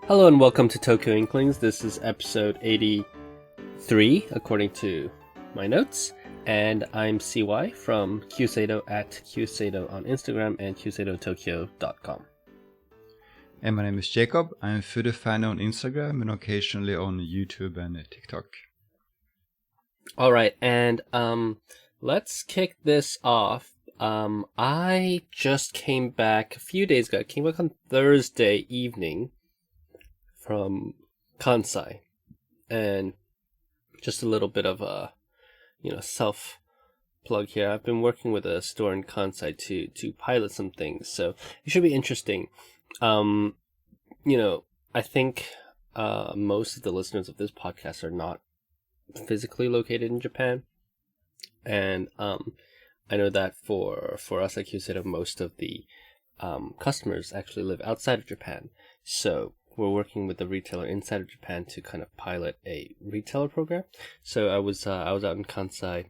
Hello and welcome to Tokyo Inklings. This is episode 83, according to my notes. And I'm CY from QSato at QSato on Instagram and QSatoTokyo.com. And my name is Jacob. I'm a foodie fan on Instagram and occasionally on YouTube and TikTok. All right, and let's kick this off. I just came back a few days ago. I came back on Thursday evening from Kansai, and just a little bit of a self plug here. I've been working with a store in Kansai to pilot some things, so it should be interesting. I think most of the listeners of this podcast are not physically located in Japan, and I know that for us at QSato, most of the customers actually live outside of Japan, so we're working with the retailer inside of Japan to kind of pilot a retailer program. So I was out in Kansai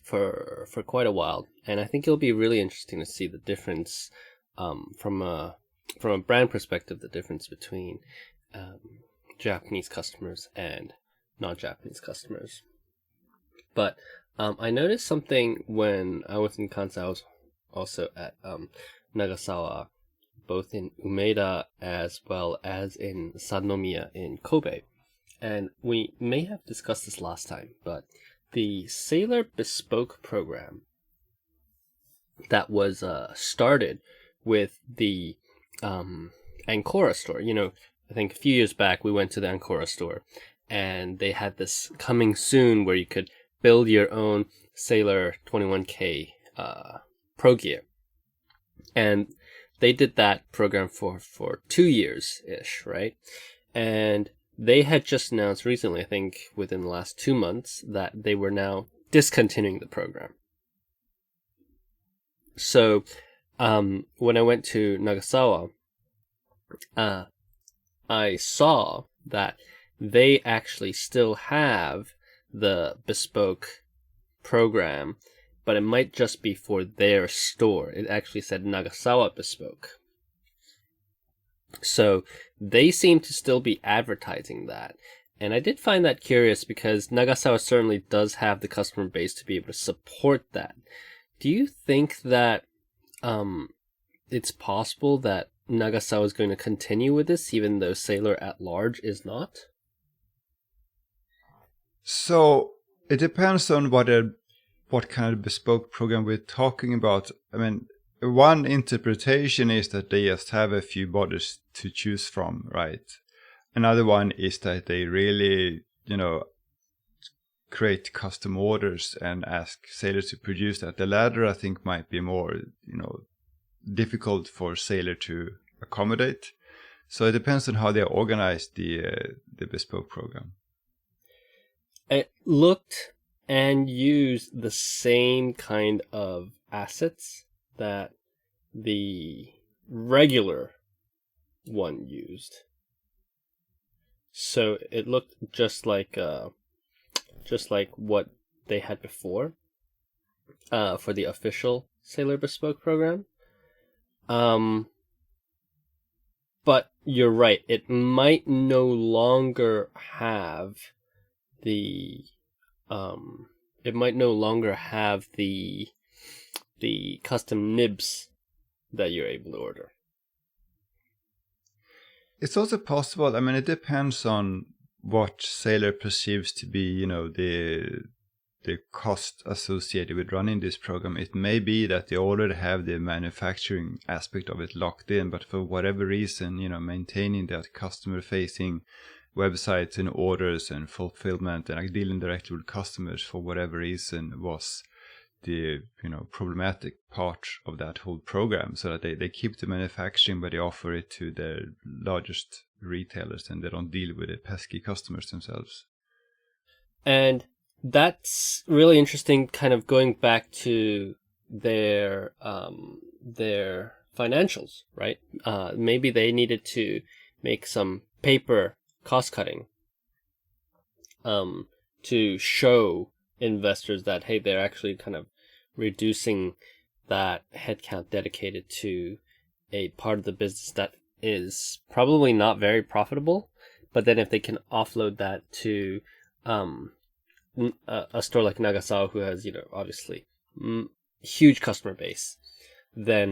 for quite a while, and I think it'll be really interesting to see the difference from a brand perspective, the difference between Japanese customers and non-Japanese customers. But I noticed something when I was in Kansai. I was also at Nagasawa, both in Umeda as well as in Sannomiya in Kobe. And we may have discussed this last time, but the Sailor Bespoke program that was started with the Ancora store. I think a few years back we went to the Ancora store and they had this coming soon where you could build your own Sailor 21K Pro Gear. And they did that program for 2 years-ish, right? And they had just announced recently, I think within the last 2 months, that they were now discontinuing the program. So when I went to Nagasawa, I saw that they actually still have the bespoke program, but it might just be for their store. It actually said Nagasawa Bespoke. So they seem to still be advertising that. And I did find that curious because Nagasawa certainly does have the customer base to be able to support that. Do you think that it's possible that Nagasawa is going to continue with this, even though Sailor at large is not? So it depends on what kind of bespoke program we're talking about. I mean, one interpretation is that they just have a few bodies to choose from, right? Another one is that they really, create custom orders and ask Sailor to produce that. The latter, I think, might be more, difficult for Sailor to accommodate. So it depends on how they organize the bespoke program. It looked and used the same kind of assets that the regular one used. So it looked just like what they had before for the official Sailor Bespoke program. But you're right, it might no longer have the custom nibs that you're able to order. It's also possible. I mean, it depends on what Sailor perceives to be, the cost associated with running this program. It may be that they already have the manufacturing aspect of it locked in, but for whatever reason, maintaining that customer-facing websites and orders and fulfillment and dealing directly with customers for whatever reason was the problematic part of that whole program, so that they keep the manufacturing but they offer it to their largest retailers and they don't deal with the pesky customers themselves. And that's really interesting, kind of going back to their financials, right? Maybe they needed to make some paper cost cutting to show investors that, hey, they're actually kind of reducing that headcount dedicated to a part of the business that is probably not very profitable. But then if they can offload that to a store like Nagasawa, who has, obviously huge customer base, then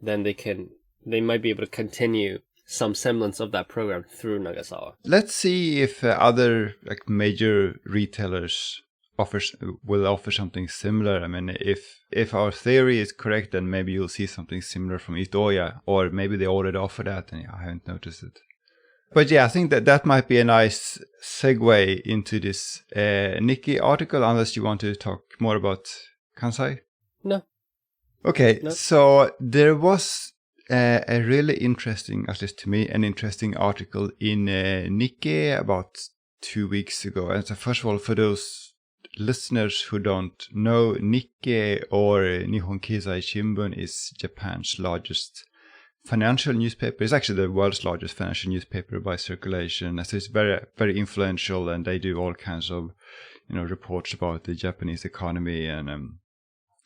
they might be able to continue some semblance of that program through Nagasawa. Let's see if other like major retailers will offer something similar. I mean, if our theory is correct, then maybe you'll see something similar from Itoya, or maybe they already offer that and I haven't noticed it. But yeah, I think that might be a nice segue into this Nikkei article, unless you want to talk more about Kansai. No. Okay, No. so there was a really interesting, at least to me, an interesting article in Nikkei about 2 weeks ago. And so first of all, for those listeners who don't know, Nikkei or Nihon Keizai Shimbun is Japan's largest financial newspaper. It's actually the world's largest financial newspaper by circulation. So it's very, very influential, and they do all kinds of, reports about the Japanese economy and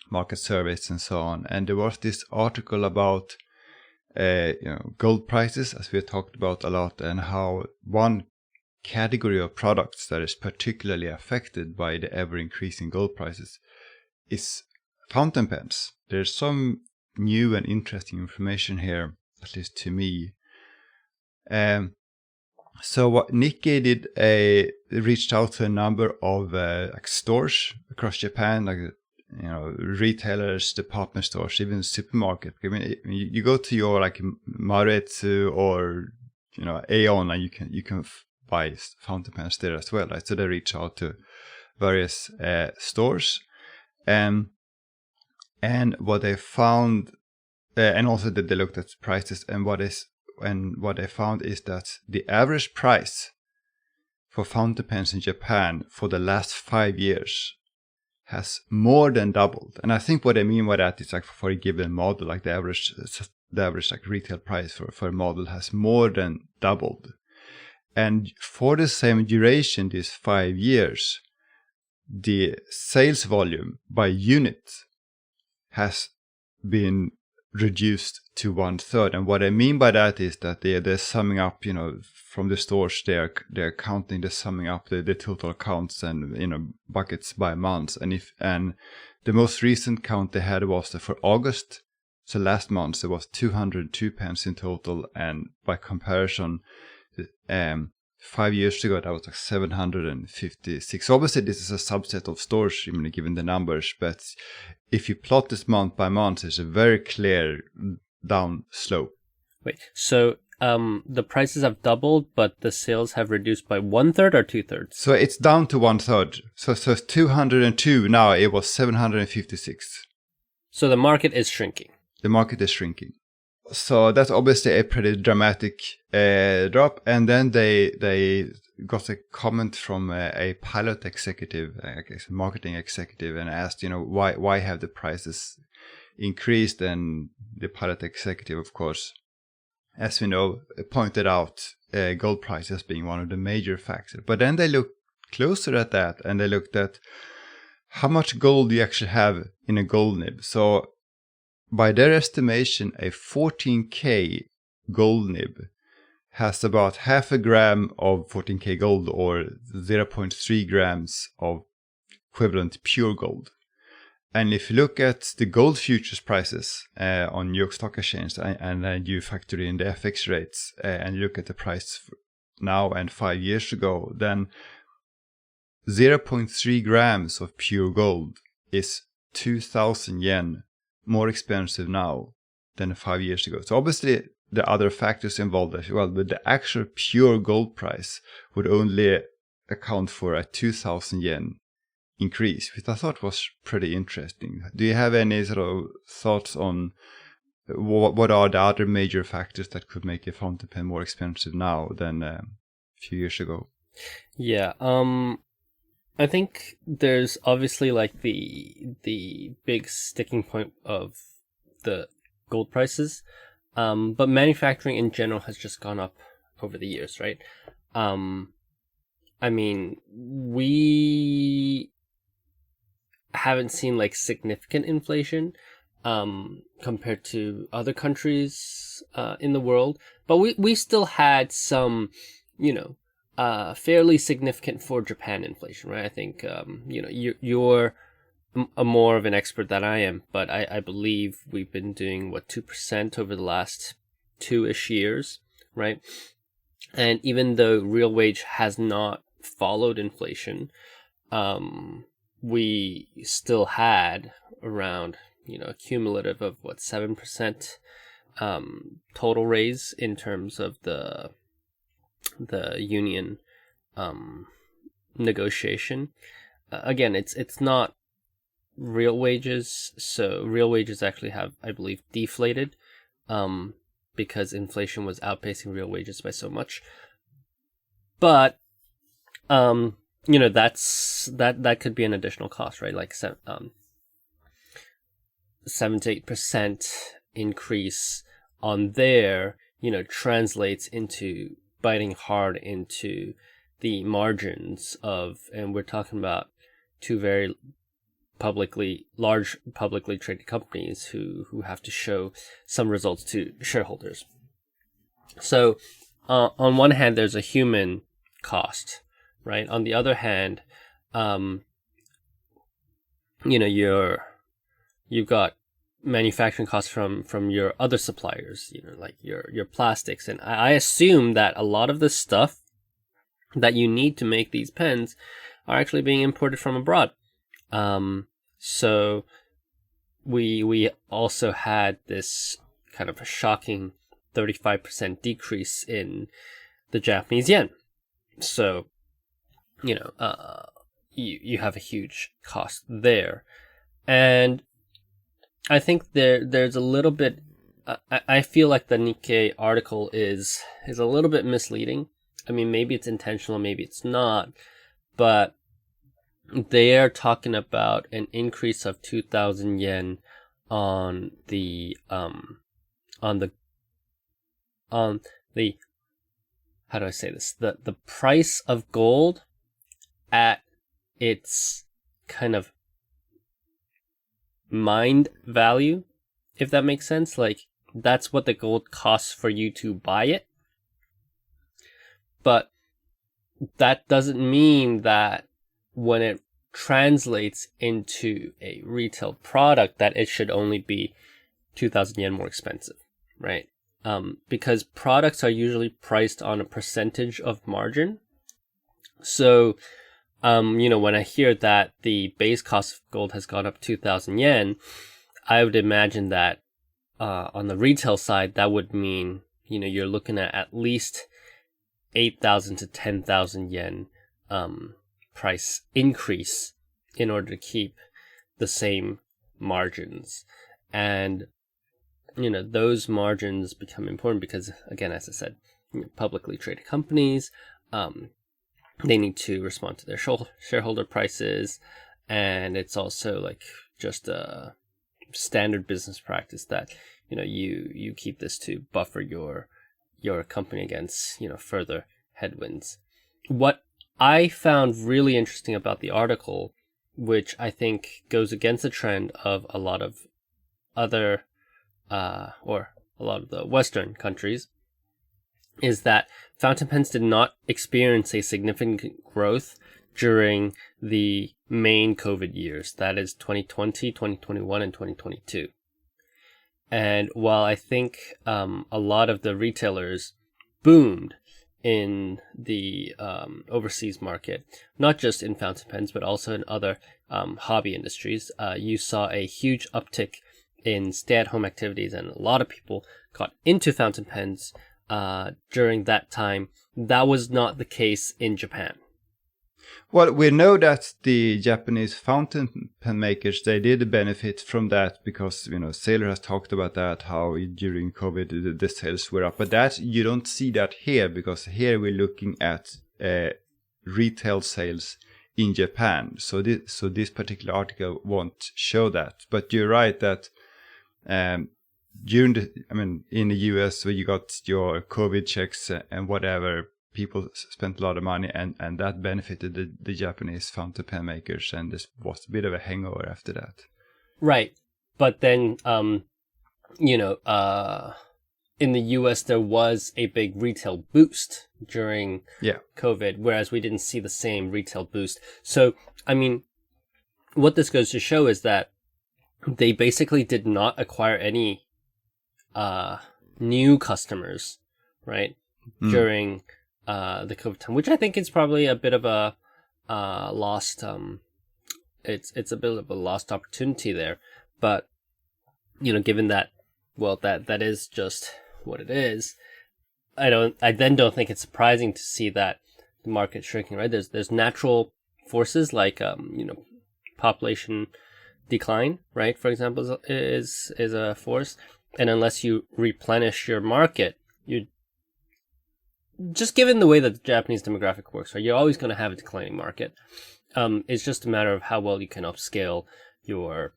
market surveys and so on. And there was this article about gold prices, as we have talked about a lot, and how one category of products that is particularly affected by the ever-increasing gold prices is fountain pens. There's some new and interesting information here, at least to me. So what Nikkei did, reached out to a number of stores across Japan, like retailers, department stores, even supermarket. I mean, you go to your like Maretsu or Aeon, and you can buy fountain pens there as well, right? So they reach out to various stores, and what they found, and also that they looked at prices, and what they found is that the average price for fountain pens in Japan for the last 5 years has more than doubled. And I think what I mean by that is like for a given model, like the average like retail price for a model has more than doubled. And for the same duration, these 5 years, the sales volume by unit has been reduced to 1/3. And what I mean by that is that they're summing up, from the stores, they're counting, they're summing up the total counts and buckets by months. And the most recent count they had was for August. So last month there was 202 pens in total, and by comparison, 5 years ago that was like 756. Obviously this is a subset of stores, given the numbers, but if you plot this month by month, there's a very clear down slope. Wait, so the prices have doubled, but the sales have reduced by 1/3 or 2/3? So it's down to 1/3. So 202 now, it was 756. So the market is shrinking. The market is shrinking. So that's obviously a pretty dramatic drop. And then they got a comment from a pilot executive, I guess a marketing executive, and asked, why have the prices increased? And the pilot executive, of course, as we know, pointed out gold prices being one of the major factors. But then they looked closer at that, and they looked at how much gold you actually have in a gold nib. So by their estimation, a 14K gold nib has about half a gram of 14K gold, or 0.3 grams of equivalent pure gold. And if you look at the gold futures prices on New York Stock Exchange, and then you factor in the FX rates, and you look at the price now and 5 years ago, then 0.3 grams of pure gold is 2,000 yen more expensive now than 5 years ago. So obviously the other factors involved as well, but the actual pure gold price would only account for a 2,000 yen increase, which I thought was pretty interesting. Do you have any sort of thoughts on what are the other major factors that could make a fountain pen more expensive now than a few years ago? Yeah, I think there's obviously like the big sticking point of the gold prices, but manufacturing in general has just gone up over the years, right? I mean, we haven't seen like significant inflation, compared to other countries in the world. But we still had some, fairly significant for Japan inflation, right? I think, you're a more of an expert than I am, but I believe we've been doing, 2% over the last 2-ish years, right? And even though real wage has not followed inflation, we still had around, a cumulative of 7% total raise in terms of the union negotiation. Again, it's not real wages, so real wages actually have, I believe, deflated because inflation was outpacing real wages by so much. But that could be an additional cost, right? Like 7 to 8% increase on there, translates into biting hard into the margins of, and we're talking about two very large publicly traded companies who have to show some results to shareholders. So on one hand, there's a human cost, right? On the other hand, you've got manufacturing costs from your other suppliers, like your plastics. And I assume that a lot of the stuff that you need to make these pens are actually being imported from abroad. So we also had this kind of a shocking 35% decrease in the Japanese yen. So, you have a huge cost there. And I think there's a little bit, I feel like the Nikkei article is a little bit misleading. I mean, maybe it's intentional, maybe it's not, but they are talking about an increase of 2,000 yen on the how do I say this? The price of gold at its kind of mined value, if that makes sense. Like, that's what the gold costs for you to buy it. But that doesn't mean that when it translates into a retail product that it should only be 2,000 yen more expensive, right? Because products are usually priced on a percentage of margin. So, when I hear that the base cost of gold has gone up 2,000 yen, I would imagine that on the retail side, that would mean, you're looking at least 8,000 to 10,000 yen price increase in order to keep the same margins. And, those margins become important because, again, as I said, publicly traded companies, they need to respond to their shareholder prices. And it's also like just a standard business practice that, you keep this to buffer your company against, further headwinds. What I found really interesting about the article, which I think goes against the trend of a lot of other, or a lot of the Western countries, is that fountain pens did not experience a significant growth during the main COVID years. That is 2020, 2021, and 2022. And while I think a lot of the retailers boomed in the overseas market, not just in fountain pens, but also in other hobby industries, you saw a huge uptick in stay-at-home activities, and a lot of people got into fountain pens during that time. That was not the case in Japan. Well, we know that the Japanese fountain pen makers, they did benefit from that because, Sailor has talked about that, how during COVID the sales were up. But that, you don't see that here, because here we're looking at retail sales in Japan. So this particular article won't show that. But you're right that in the US, where you got your COVID checks and whatever, people spent a lot of money, and that benefited the Japanese fountain pen makers, and this was a bit of a hangover after that. Right. but then, in the US, there was a big retail boost during COVID, whereas we didn't see the same retail boost. So, I mean, what this goes to show is that they basically did not acquire any new customers, right, during the COVID time, which I think is probably a bit of a lost. It's a bit of a lost opportunity there, but given that, well, that is just what it is. I then don't think it's surprising to see that the market shrinking, right? There's natural forces like population decline, right? For example, is a force, and unless you replenish your market, you just given the way that the Japanese demographic works, right? You're always going to have a declining market. It's just a matter of how well you can upscale your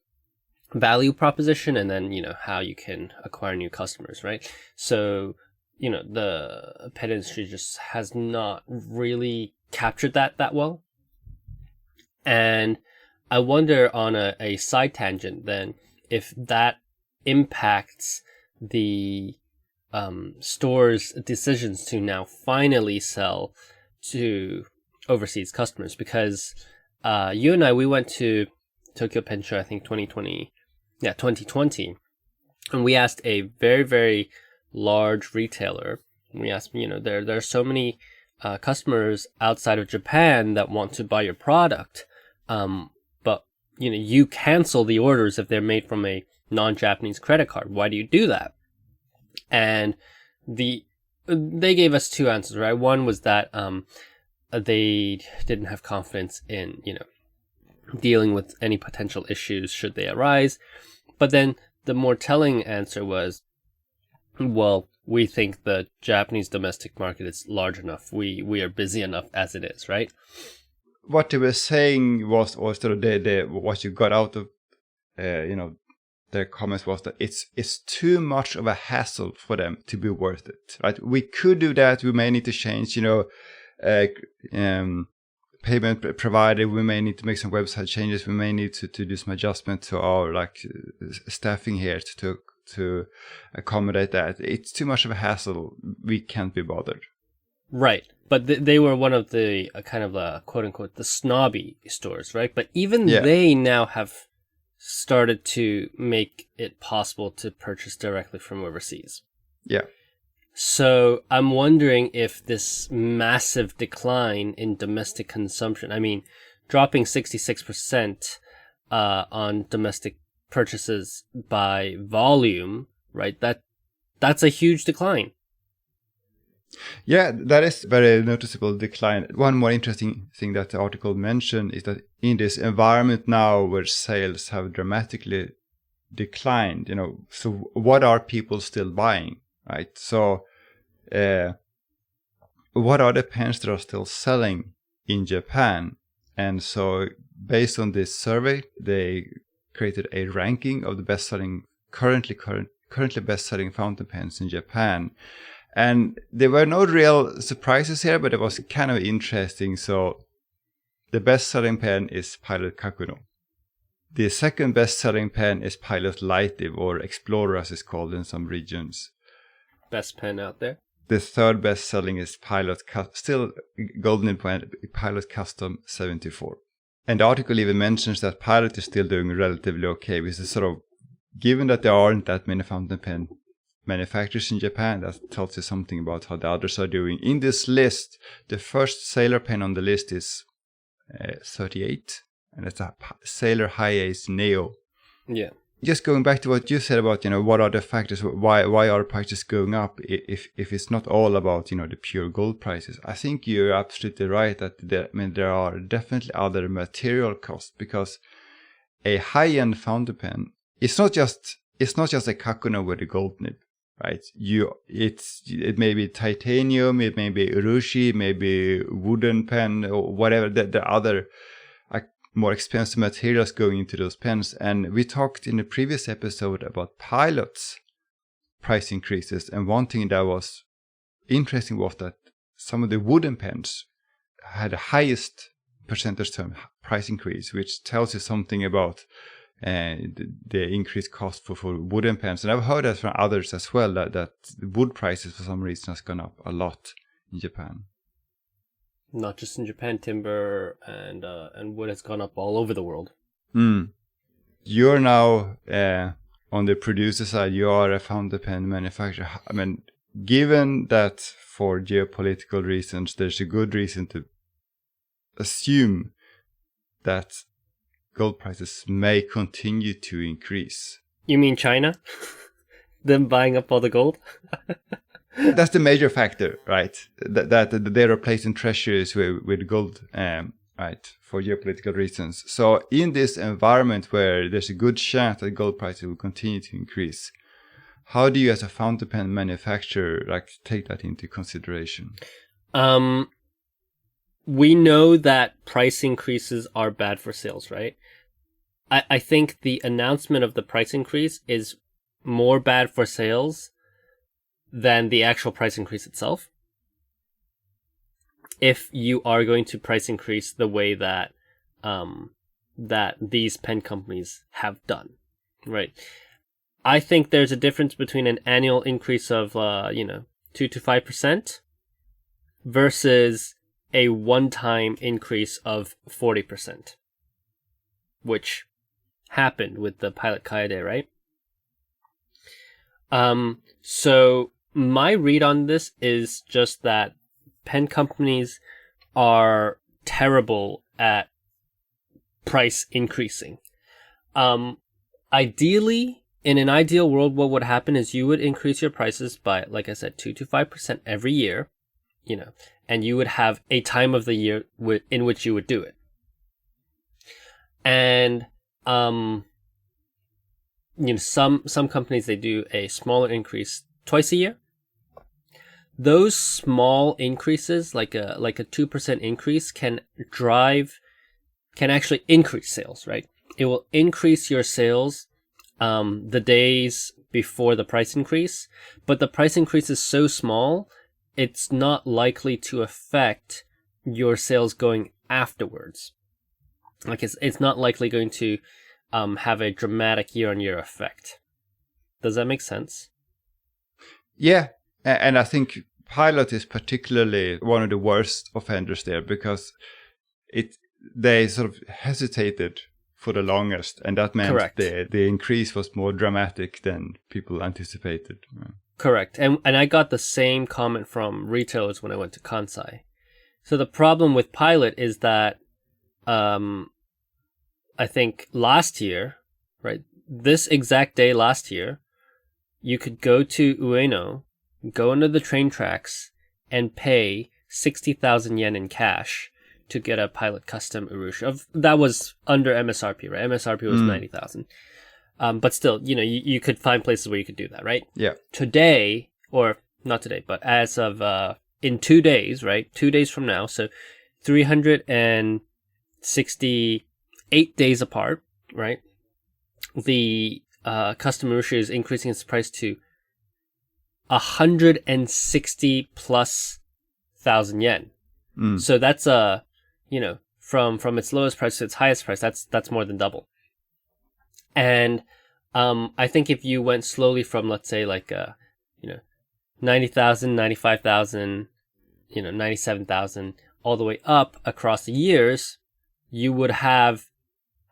value proposition, and then how you can acquire new customers, right? So the pet industry just has not really captured that well, and I wonder, on a side tangent then, if that impacts the store's decisions to now finally sell to overseas customers, because you and I, we went to Tokyo Pen Show, I think 2020, and we asked a very, very large retailer. We asked, there are so many customers outside of Japan that want to buy your product, but you cancel the orders if they're made from a non-Japanese credit card. Why do you do that? And they gave us two answers, right? One was that they didn't have confidence in dealing with any potential issues should they arise. But then the more telling answer was, well, we think the Japanese domestic market is large enough. We are busy enough as it is, right? What they were saying was also what you got out of their comments was that it's too much of a hassle for them to be worth it, right? We could do that. We may need to change, payment provider. We may need to make some website changes. We may need to do some adjustment to our staffing here to accommodate that. It's too much of a hassle. We can't be bothered. Right. But they were one of the kind of quote unquote the snobby stores, right? But even they now have started to make it possible to purchase directly from overseas. Yeah. So I'm wondering if this massive decline in domestic consumption, I mean, dropping 66% on domestic purchases by volume, right? That's a huge decline. Yeah, that is very noticeable decline. One more interesting thing that the article mentioned is that in this environment now where sales have dramatically declined, so what are people still buying, right? So what are the pens that are still selling in Japan? And so based on this survey, they created a ranking of the currently best-selling fountain pens in Japan. And there were no real surprises here, but it was kind of interesting. So the best-selling pen is Pilot Kakuno. The second best-selling pen is Pilot Lightive, or Explorer as it's called in some regions. Best pen out there. The third best-selling is still golden pen, Pilot Custom 74. And the article even mentions that Pilot is still doing relatively okay, which is sort of, given that there aren't that many fountain pen manufacturers in Japan, that tells you something about how the others are doing. In this list, the first Sailor pen on the list is 38, and it's a Sailor High Ace Neo. Yeah. Just going back to what you said about, what are the factors, why are prices going up if it's not all about, the pure gold prices. I think you're absolutely right that there are definitely other material costs, because a high-end fountain pen, it's not just a Kakuno with a gold nib, right? It may be titanium, it may be urushi, it may be wooden pen, or whatever. There are other more expensive materials going into those pens. And we talked in the previous episode about Pilot's price increases, and one thing that was interesting was that some of the wooden pens had the highest percentage term price increase, which tells you something about the increased cost for wooden pens. And I've heard that from others as well, that wood prices for some reason has gone up a lot in Japan. Not just in Japan, timber and wood has gone up all over the world. You're now on the producer side. You are a fountain pen manufacturer. I mean, given that for geopolitical reasons, there's a good reason to assume that gold prices may continue to increase. You mean China? Them buying up all the gold? That's the major factor, right? That they're replacing treasuries with gold, right, for geopolitical reasons. So in this environment where there's a good chance that gold prices will continue to increase, how do you as a fountain pen manufacturer take that into consideration? We know that price increases are bad for sales, right? I think the announcement of the price increase is more bad for sales than the actual price increase itself. If you are going to price increase the way that that these pen companies have done, right? I think there's a difference between an annual increase of 2 to 5% versus a one-time increase of 40%, which happened with the Pilot Kaede, right? So my read on this is just that pen companies are terrible at price increasing. Ideally, in an ideal world, what would happen is you would increase your prices by, like I said, 2 to 5% every year, and you would have a time of the year in which you would do it. And some companies, they do a smaller increase twice a year. Those small increases, like a 2% increase, can actually increase sales, right? It will increase your sales the days before the price increase, but the price increase is so small, it's not likely to affect your sales going afterwards. Like it's not likely going to have a dramatic year-on-year effect. Does that make sense? Yeah, and I think Pilot is particularly one of the worst offenders there, because they sort of hesitated for the longest, and that meant the increase was more dramatic than people anticipated. Correct. And I got the same comment from retailers when I went to Kansai. So the problem with Pilot is that I think last year, right, this exact day last year, you could go to Ueno, go under the train tracks, and pay 60,000 yen in cash to get a Pilot custom Urusha. That was under MSRP, right? MSRP was 90,000. But still, you could find places where you could do that, right? Yeah. Today, or not today, but as of in 2 days, right? 2 days from now, so 368 days apart, right? The custom Urusha is increasing its price to 160 plus thousand yen. So that's from its lowest price to its highest price, that's more than double. And I think if you went slowly from, let's say, 90,000, 95,000, 97,000, all the way up across the years, you would have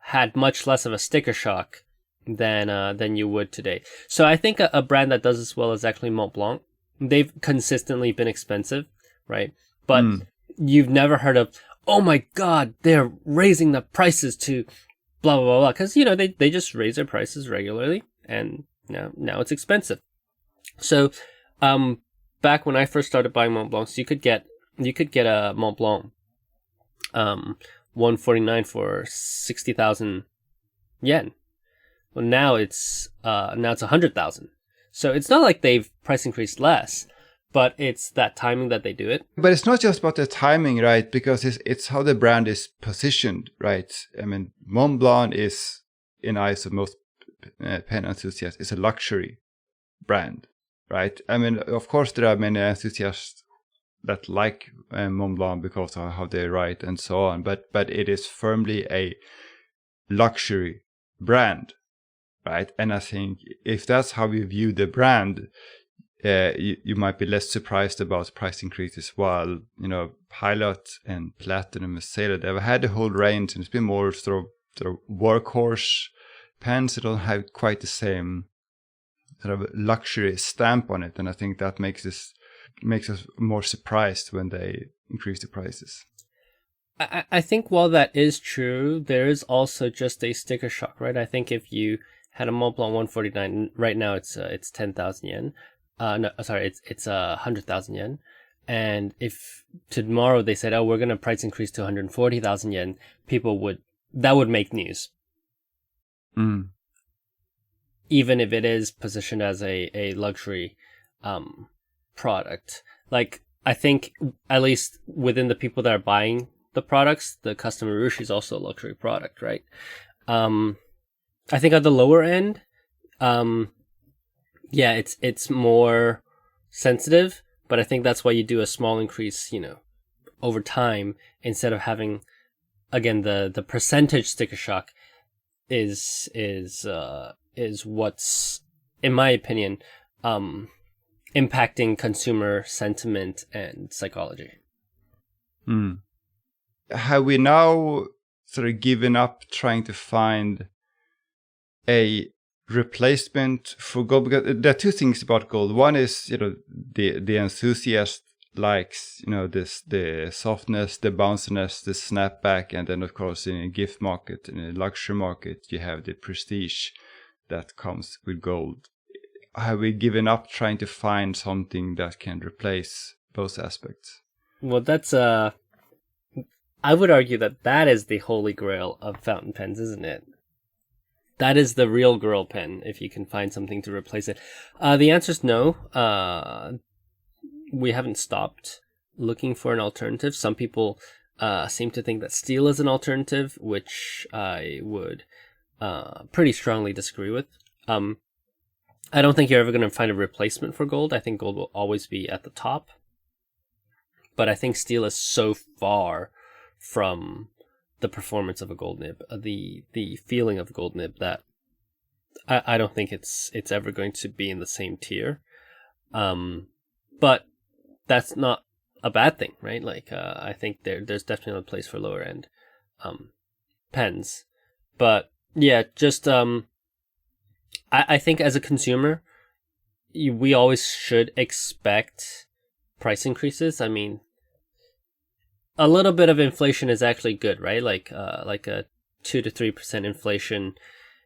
had much less of a sticker shock than you would today. So I think a brand that does this well is actually Mont Blanc. They've consistently been expensive, right? But you've never heard of, oh my God, they're raising the prices to blah, blah, blah, blah. Because, they just raise their prices regularly, and now it's expensive. So back when I first started buying Mont Blancs, you could get a Mont Blanc 149 for 60,000 yen. Well, now it's 100,000. So it's not like they've price increased less, but it's that timing that they do it. But it's not just about the timing, right? Because it's how the brand is positioned, right? I mean, Mont Blanc is, in eyes of most pen enthusiasts, is a luxury brand, right? I mean, of course, there are many enthusiasts that like Mont Blanc because of how they write and so on, but it is firmly a luxury brand, right? And I think if that's how you view the brand, you might be less surprised about price increases. While Pilot and Platinum and Sailor, they've had the whole range, and it's been more sort of workhorse pens that don't have quite the same sort of luxury stamp on it, and I think that makes us more surprised when they increase the prices. I think while that is true, there is also just a sticker shock, right? I think if you had a Montblanc 149, right now it's 10,000 yen. No, sorry, it's 100,000 yen. And if tomorrow they said, oh, we're going to price increase to 140,000 yen, that would make news. Mm. Even if it is positioned as a luxury product. Like, I think at least within the people that are buying the products, the custom Urushi is also a luxury product, right? I think at the lower end, yeah, it's more sensitive, but I think that's why you do a small increase, over time, instead of having, again, the percentage sticker shock is what's, in my opinion, impacting consumer sentiment and psychology. Mm. Have we now sort of given up trying to find a replacement for gold? Because there are two things about gold. One is, the enthusiast likes, the softness, the bounciness, the snapback, and then of course in a gift market, in a luxury market, you have the prestige that comes with gold. Have we given up trying to find something that can replace both aspects? Well, that's I would argue that is the holy grail of fountain pens, isn't it? That is the real girl pen, if you can find something to replace it. The answer is no. We haven't stopped looking for an alternative. Some people seem to think that steel is an alternative, which I would pretty strongly disagree with. I don't think you're ever going to find a replacement for gold. I think gold will always be at the top. But I think steel is so far from the performance of a gold nib, the feeling of a gold nib, that I don't think it's ever going to be in the same tier. But that's not a bad thing, right? Like, I think there's definitely a place for lower end pens. But yeah, just I think as a consumer, we always should expect price increases. I mean, a little bit of inflation is actually good, right? Like a 2 to 3% inflation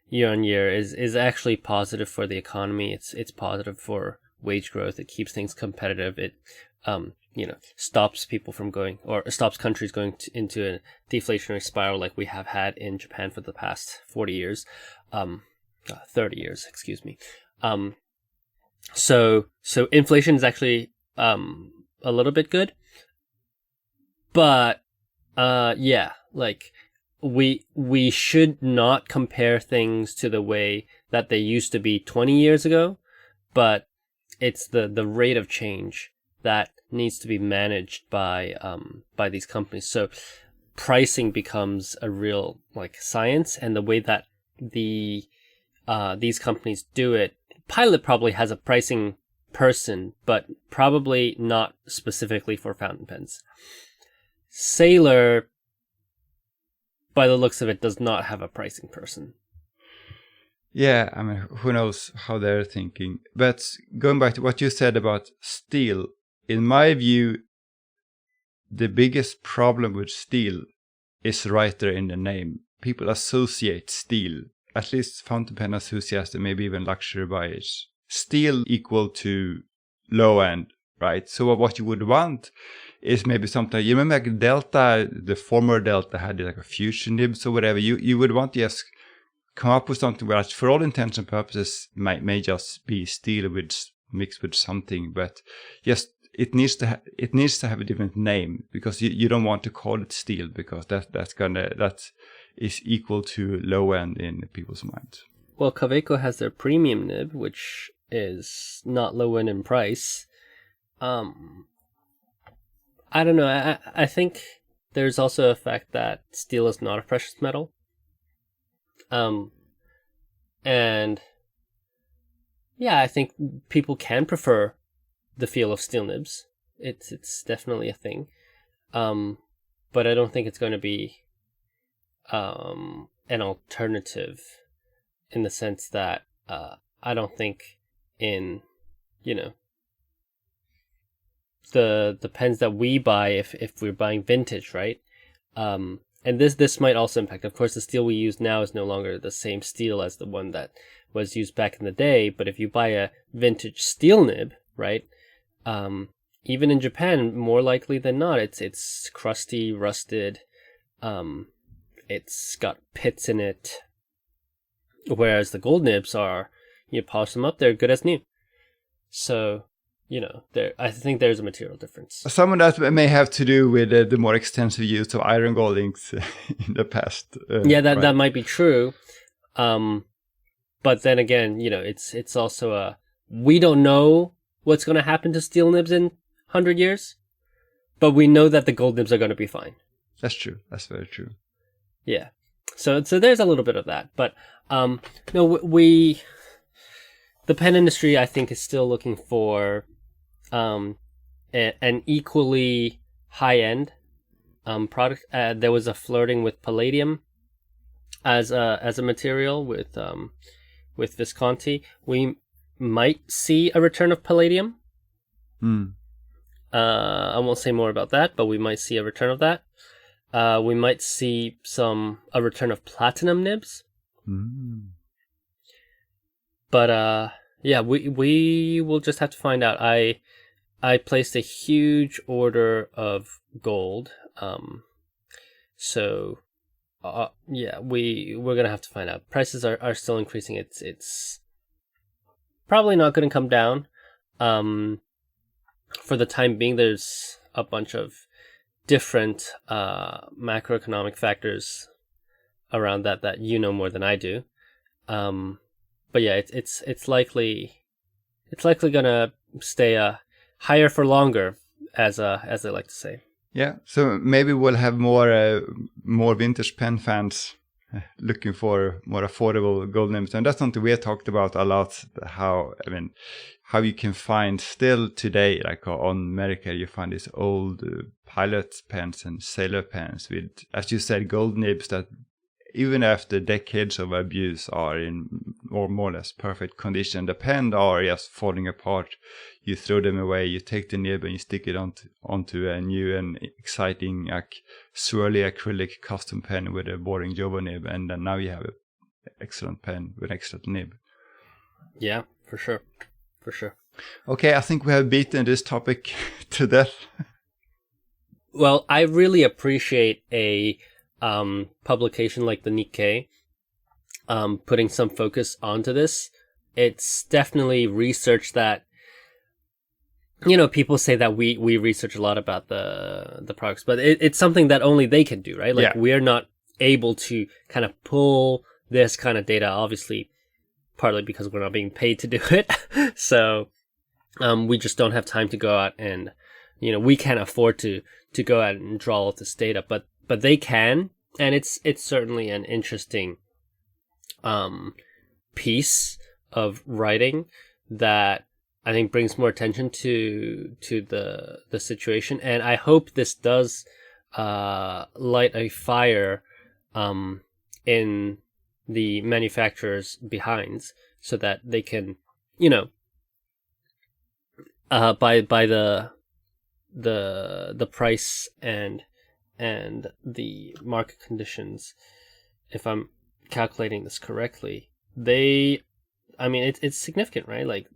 year on year is actually positive for the economy. It's positive for wage growth. It keeps things competitive. It stops people from going, or stops countries going into a deflationary spiral like we have had in Japan for the past 40 years, 30 years, excuse me. So inflation is actually a little bit good. But yeah, like we should not compare things to the way that they used to be 20 years ago, but it's the rate of change that needs to be managed by these companies. So pricing becomes a real like science, and the way that these companies do it, Pilot probably has a pricing person, but probably not specifically for fountain pens. Sailor, by the looks of it, does not have a pricing person. Yeah, I mean, who knows how they're thinking. But going back to what you said about steel, in my view, the biggest problem with steel is right there in the name. People associate steel, at least fountain pen enthusiasts and maybe even luxury buyers. Steel equal to low end, right? So what you would want is maybe something, you remember like Delta, the former Delta had like a fusion nibs or whatever. You would want to just come up with something where, for all intents and purposes, may just be steel mixed with something, but just it needs to have a different name, because you don't want to call it steel, because that is equal to low end in people's minds. Well, Kaweco has their premium nib, which is not low end in price. I don't know. I think there's also a fact that steel is not a precious metal. And yeah, I think people can prefer the feel of steel nibs. It's definitely a thing. But I don't think it's going to be an alternative in the sense that I don't think in, you know, the pens that we buy, if we're buying vintage, right? And this might also impact. Of course, the steel we use now is no longer the same steel as the one that was used back in the day. But if you buy a vintage steel nib, right? Even in Japan, more likely than not, it's crusty, rusted. It's got pits in it. Whereas the gold nibs are, you polish them up, they're good as new. So, I think there's a material difference. Some of that may have to do with the more extensive use of iron gold inks in the past. That might be true. But then again, it's also we don't know what's going to happen to steel nibs in 100 years, but we know that the gold nibs are going to be fine. That's true. That's very true. Yeah. So there's a little bit of that, but no, the pen industry, I think, is still looking for an equally high end product. There was a flirting with palladium as a material with Visconti. We might see a return of palladium. I won't say more about that, but we might see a return of that. We might see a return of platinum nibs. But yeah, we will just have to find out. I placed a huge order of gold. So yeah, we're gonna have to find out. Prices are still increasing. It's probably not gonna come down. For the time being, there's a bunch of different macroeconomic factors around that you know more than I do. But yeah, it's likely gonna stay higher for longer, as they like to say. Yeah, so maybe we'll have more vintage pen fans looking for more affordable gold nibs, and that's something we have talked about a lot. How you can find still today, like on Mercari, you find these old pilot pens and sailor pens with, as you said, gold nibs that even after decades of abuse are in more or less perfect condition. The pen are just falling apart. You throw them away, you take the nib and you stick it onto a new and exciting swirly acrylic custom pen with a boring Jobo nib, and then now you have an excellent pen with an excellent nib. Yeah, for sure. Okay, I think we have beaten this topic to death. Well, I really appreciate a publication like the Nikkei putting some focus onto this. It's definitely research that, people say that we research a lot about the products, but it's something that only they can do, right? Like, yeah. We're not able to kind of pull this kind of data, obviously, partly because we're not being paid to do it. So we just don't have time to go out and, we can't afford to go out and draw all this data, but they can, and it's certainly an interesting piece of writing that I think brings more attention to the situation, and I hope this does light a fire in the manufacturers' behinds, so that they can, by the price and the market conditions, if I'm calculating this correctly, it's significant, right? Like,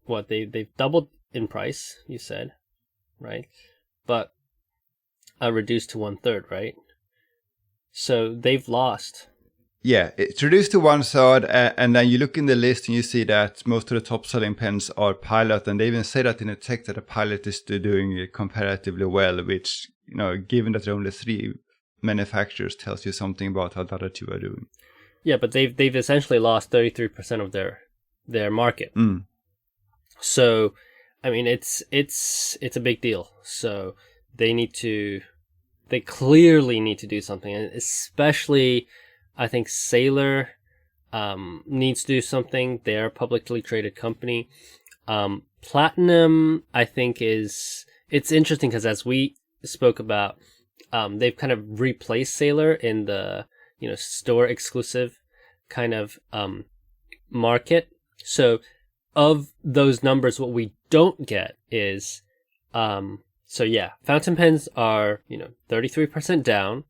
what, they've doubled in price, you said, right? But reduced to 1/3, right? So they've lost. Yeah, it's reduced to 1/3, and then you look in the list and you see that most of the top selling pens are Pilot, and they even say that in the text that the Pilot is doing comparatively well, which, given that there are only 3 manufacturers, tells you something about how the other 2 are doing. Yeah, but they've essentially lost 33% of their market. So, it's a big deal. So they clearly need to do something, and especially, I think, sailor needs to do something. They're a publicly traded company. Platinum, I think, it's interesting because as we spoke about, they've kind of replaced Sailor in the store exclusive kind of market. So of those numbers, what we don't get is fountain pens are 33% down,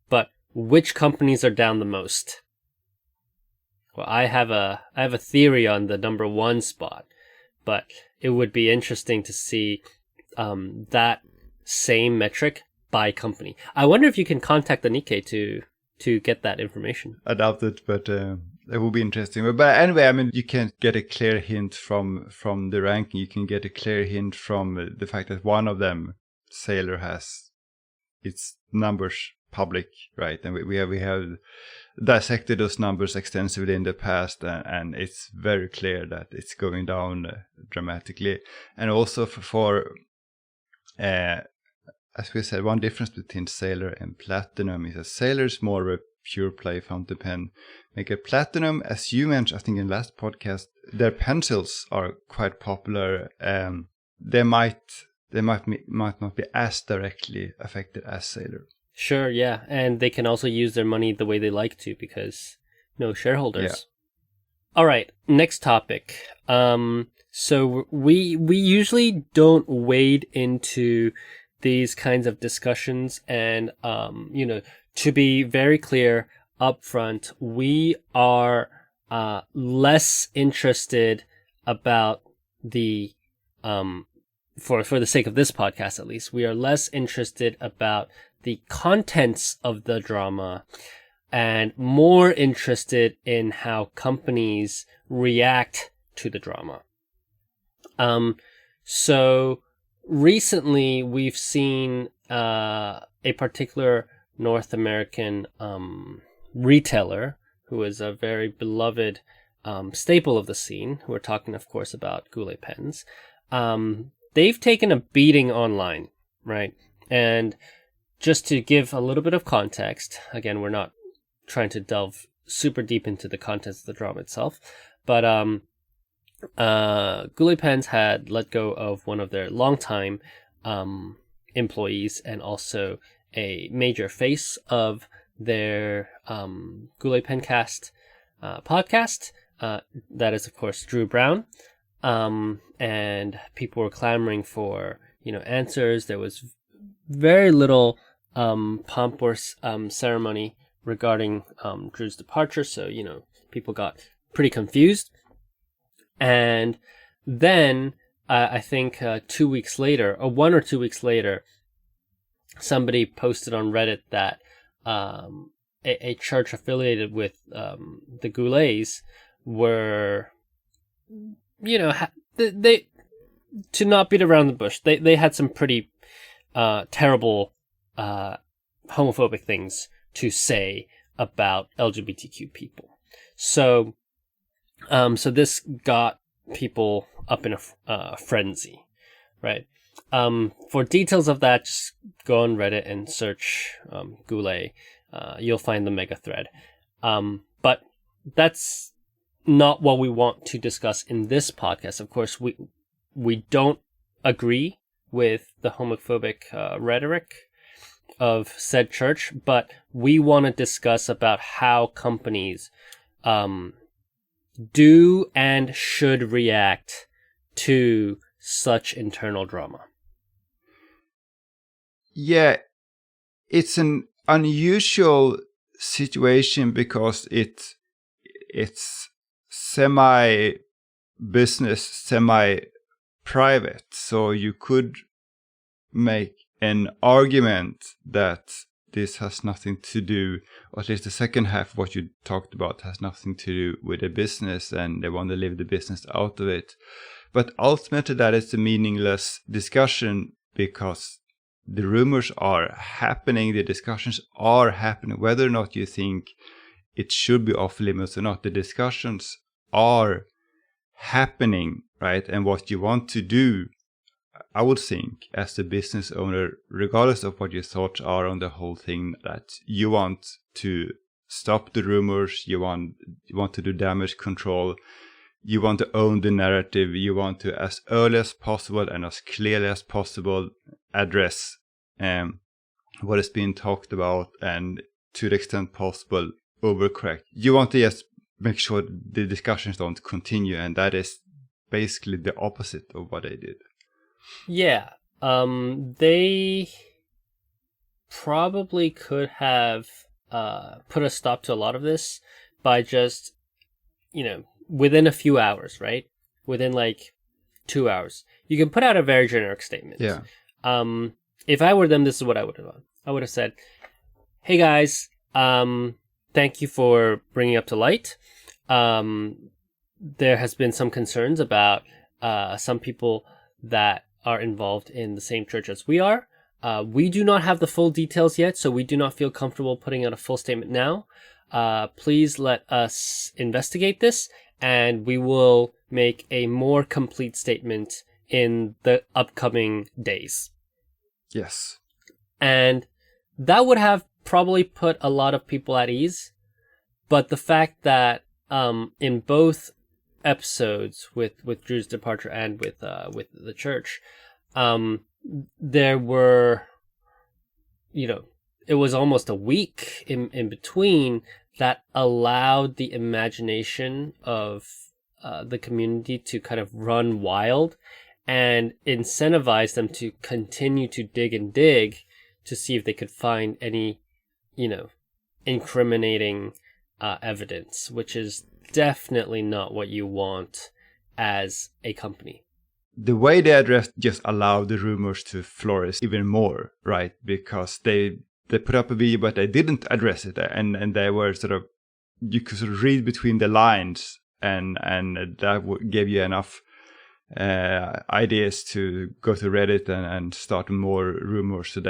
but which companies are down the most? Well, I have a theory on the number one spot, but it would be interesting to see that same metric by company. I wonder if you can contact the Nikkei to get that information. I doubt it, but it will be interesting. But anyway, I mean, you can't get a clear hint from the ranking. You can get a clear hint from the fact that one of them, Sailor, has its numbers public, right? And we have dissected those numbers extensively in the past, and it's very clear that it's going down dramatically. And also for as we said, one difference between Sailor and Platinum is that Sailor is more of a pure play fountain pen maker. Platinum, as you mentioned, I think in the last podcast, their pencils are quite popular. They might not be as directly affected as Sailor. Sure, yeah, and they can also use their money the way they like to because no shareholders. Yeah. All right, next topic. So we usually don't wade into these kinds of discussions, and to be very clear up front, we are less interested about the for the sake of this podcast at least, we are less interested about the contents of the drama and more interested in how companies react to the drama. So recently, we've seen a particular North American retailer who is a very beloved staple of the scene. We're talking, of course, about Goulet pens. They've taken a beating online, right? And just to give a little bit of context, again, we're not trying to delve super deep into the contents of the drama itself, but Goulet pens had let go of one of their longtime employees and also a major face of their Goulet Pencast podcast. That is, of course, Drew Brown. And people were clamoring for answers. There was very little pomp or ceremony regarding Drew's departure, so people got pretty confused. And then I think 2 weeks later, or 1 or 2 weeks later, somebody posted on Reddit that a church affiliated with the Goulets were, they to not beat around the bush, they had some pretty terrible homophobic things to say about LGBTQ people. So this got people up in a frenzy, right? For details of that, just go on Reddit and search Goulet. You'll find the mega thread. But that's not what we want to discuss in this podcast. Of course, we don't agree with the homophobic rhetoric of said church, but we want to discuss about how companies do and should react to such internal drama. Yeah, it's an unusual situation because it's semi-business, semi-private. So you could make an argument that this has nothing to do, or at least the second half of what you talked about has nothing to do with the business and they want to leave the business out of it. But ultimately that is a meaningless discussion because the rumors are happening, the discussions are happening, whether or not you think it should be off limits or not, the discussions are happening, right? And what you want to do, I would think, as the business owner, regardless of what your thoughts are on the whole thing, that you want to stop the rumors, you want to do damage control, you want to own the narrative, you want to, as early as possible and as clearly as possible, address what is being talked about, and to the extent possible, overcorrect. You want to just make sure the discussions don't continue, and that is basically the opposite of what they did. Yeah. They probably could have put a stop to a lot of this by just, within a few hours, right? Within like 2 hours. You can put out a very generic statement. Yeah. If I were them, this is what I would have done. I would have said, hey guys, thank you for bringing up to light. There has been some concerns about some people that are involved in the same church as we are. We do not have the full details yet, so we do not feel comfortable putting out a full statement now. Please let us investigate this, and we will make a more complete statement in the upcoming days. Yes. And that would have probably put a lot of people at ease. But the fact that in both episodes with Drew's departure and with the church, there were, it was almost a week in between that allowed the imagination of the community to kind of run wild and incentivize them to continue to dig and dig to see if they could find any, incriminating evidence, which is definitely not what you want as a company. The way they addressed just allowed the rumors to flourish even more, right? Because they put up a video, but they didn't address it, and they were you could sort of read between the lines, and that gave you enough ideas to go to Reddit and start more rumors. So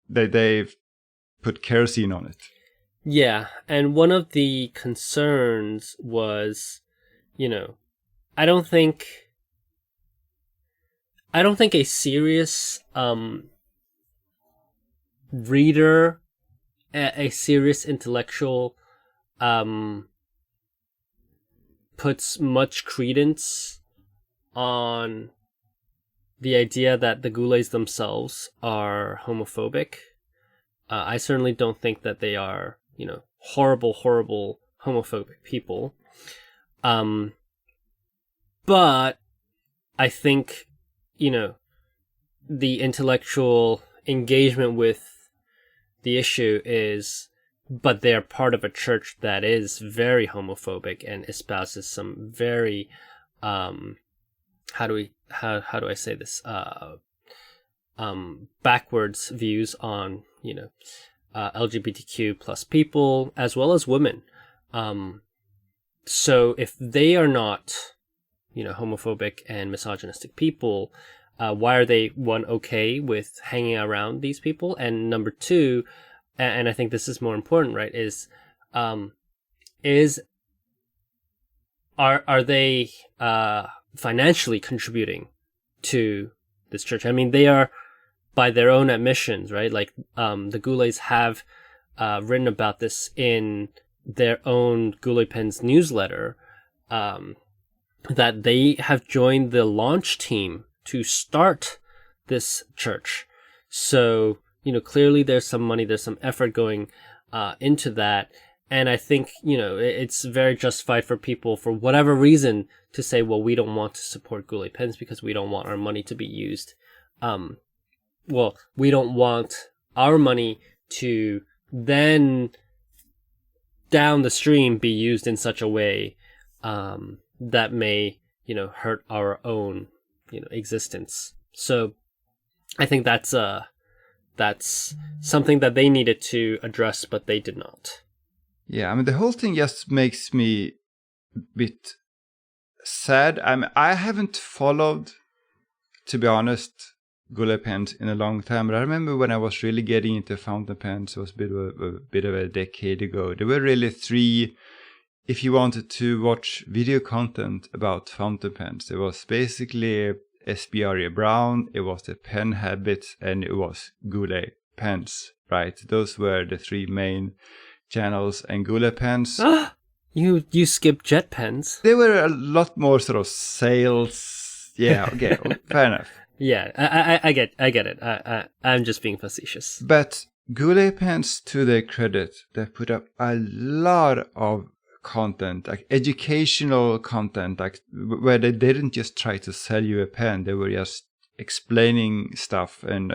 they put kerosene on it. Yeah, and one of the concerns was, I don't think a serious reader, a serious intellectual, puts much credence on the idea that the Ghoulets themselves are homophobic. I certainly don't think that they are, horrible, horrible homophobic people. But I think, the intellectual engagement with the issue is, but they're part of a church that is very homophobic and espouses some very, how do I say this? Backwards views on, LGBTQ plus people as well as women. So if they are not, homophobic and misogynistic people, why are they, one, okay with hanging around these people? And number two, and I think this is more important, right, are they financially contributing to this church? I mean, they are, by their own admissions, right? Like, the Ghoulets have written about this in their own Goulet Pens newsletter, that they have joined the launch team to start this church. So, clearly there's some money, there's some effort going into that. And I think, it's very justified for people, for whatever reason, to say, well, we don't want to support Goulet Pens because we don't want our money to be used. We don't want our money to then down the stream be used in such a way that may, hurt our own, existence. So I think that's something that they needed to address, but they did not. Yeah, I mean, the whole thing just makes me a bit sad. I haven't followed, to be honest, Goulet Pens in a long time, but I remember when I was really getting into fountain pens, it was a bit of a decade ago. There were really three, if you wanted to watch video content about fountain pens, it was basically SBRE Brown, it was the Pen Habits, and it was Goulet Pens, right? Those were the three main channels and Goulet pens. You skipped jet pens. They were a lot more sort of sales. Yeah, okay, fair enough. Yeah, I get it. I'm just being facetious. But Goulet pens, to their credit, they put up a lot of content, like educational content, like where they didn't just try to sell you a pen, they were just explaining stuff, and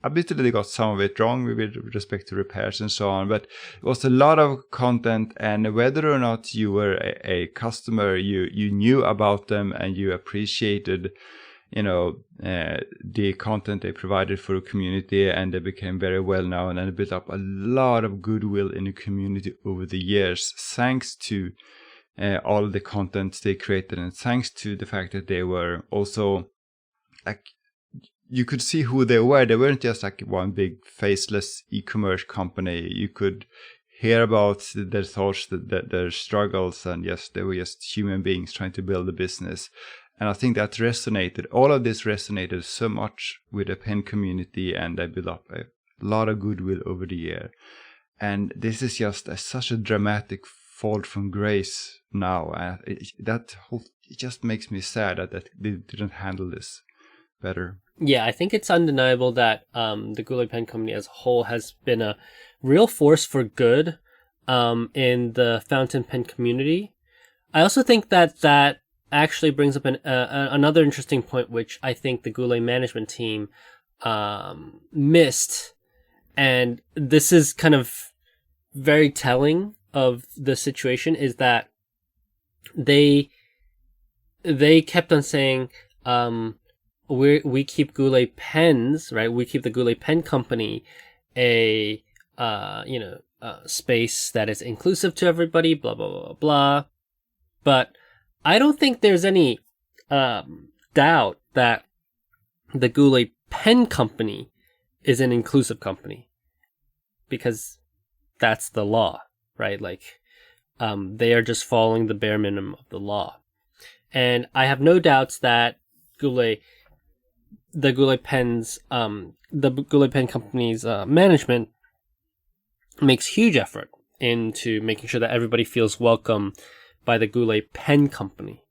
admittedly they got some of it wrong with respect to repairs and so on, but it was a lot of content, and whether or not you were a customer, you knew about them and you appreciated the content they provided for the community, and they became very well known, and built up a lot of goodwill in the community over the years, thanks to all of the content they created, and thanks to the fact that they were also, like, you could see who they were. They weren't just like one big faceless e-commerce company. You could hear about their thoughts, their struggles, and yes, they were just human beings trying to build a business. And I think that resonated. All of this resonated so much with the pen community, and they built up a lot of goodwill over the year. And this is just such a dramatic fall from grace now. It just makes me sad that they didn't handle this better. Yeah, I think it's undeniable that the Goulet Pen Company as a whole has been a real force for good in the fountain pen community. I also think that actually brings up another interesting point, which I think the Goulet management team missed. And this is kind of very telling of the situation, is that they kept on saying, we keep Goulet pens, right? We keep the Goulet Pen Company a space that is inclusive to everybody, blah, blah, blah, blah. But I don't think there's any doubt that the Goulet Pen Company is an inclusive company, because that's the law, right? Like, they are just following the bare minimum of the law. And I have no doubts that the Goulet Pen Company's management makes huge effort into making sure that everybody feels welcome by the Goulet Pen Company.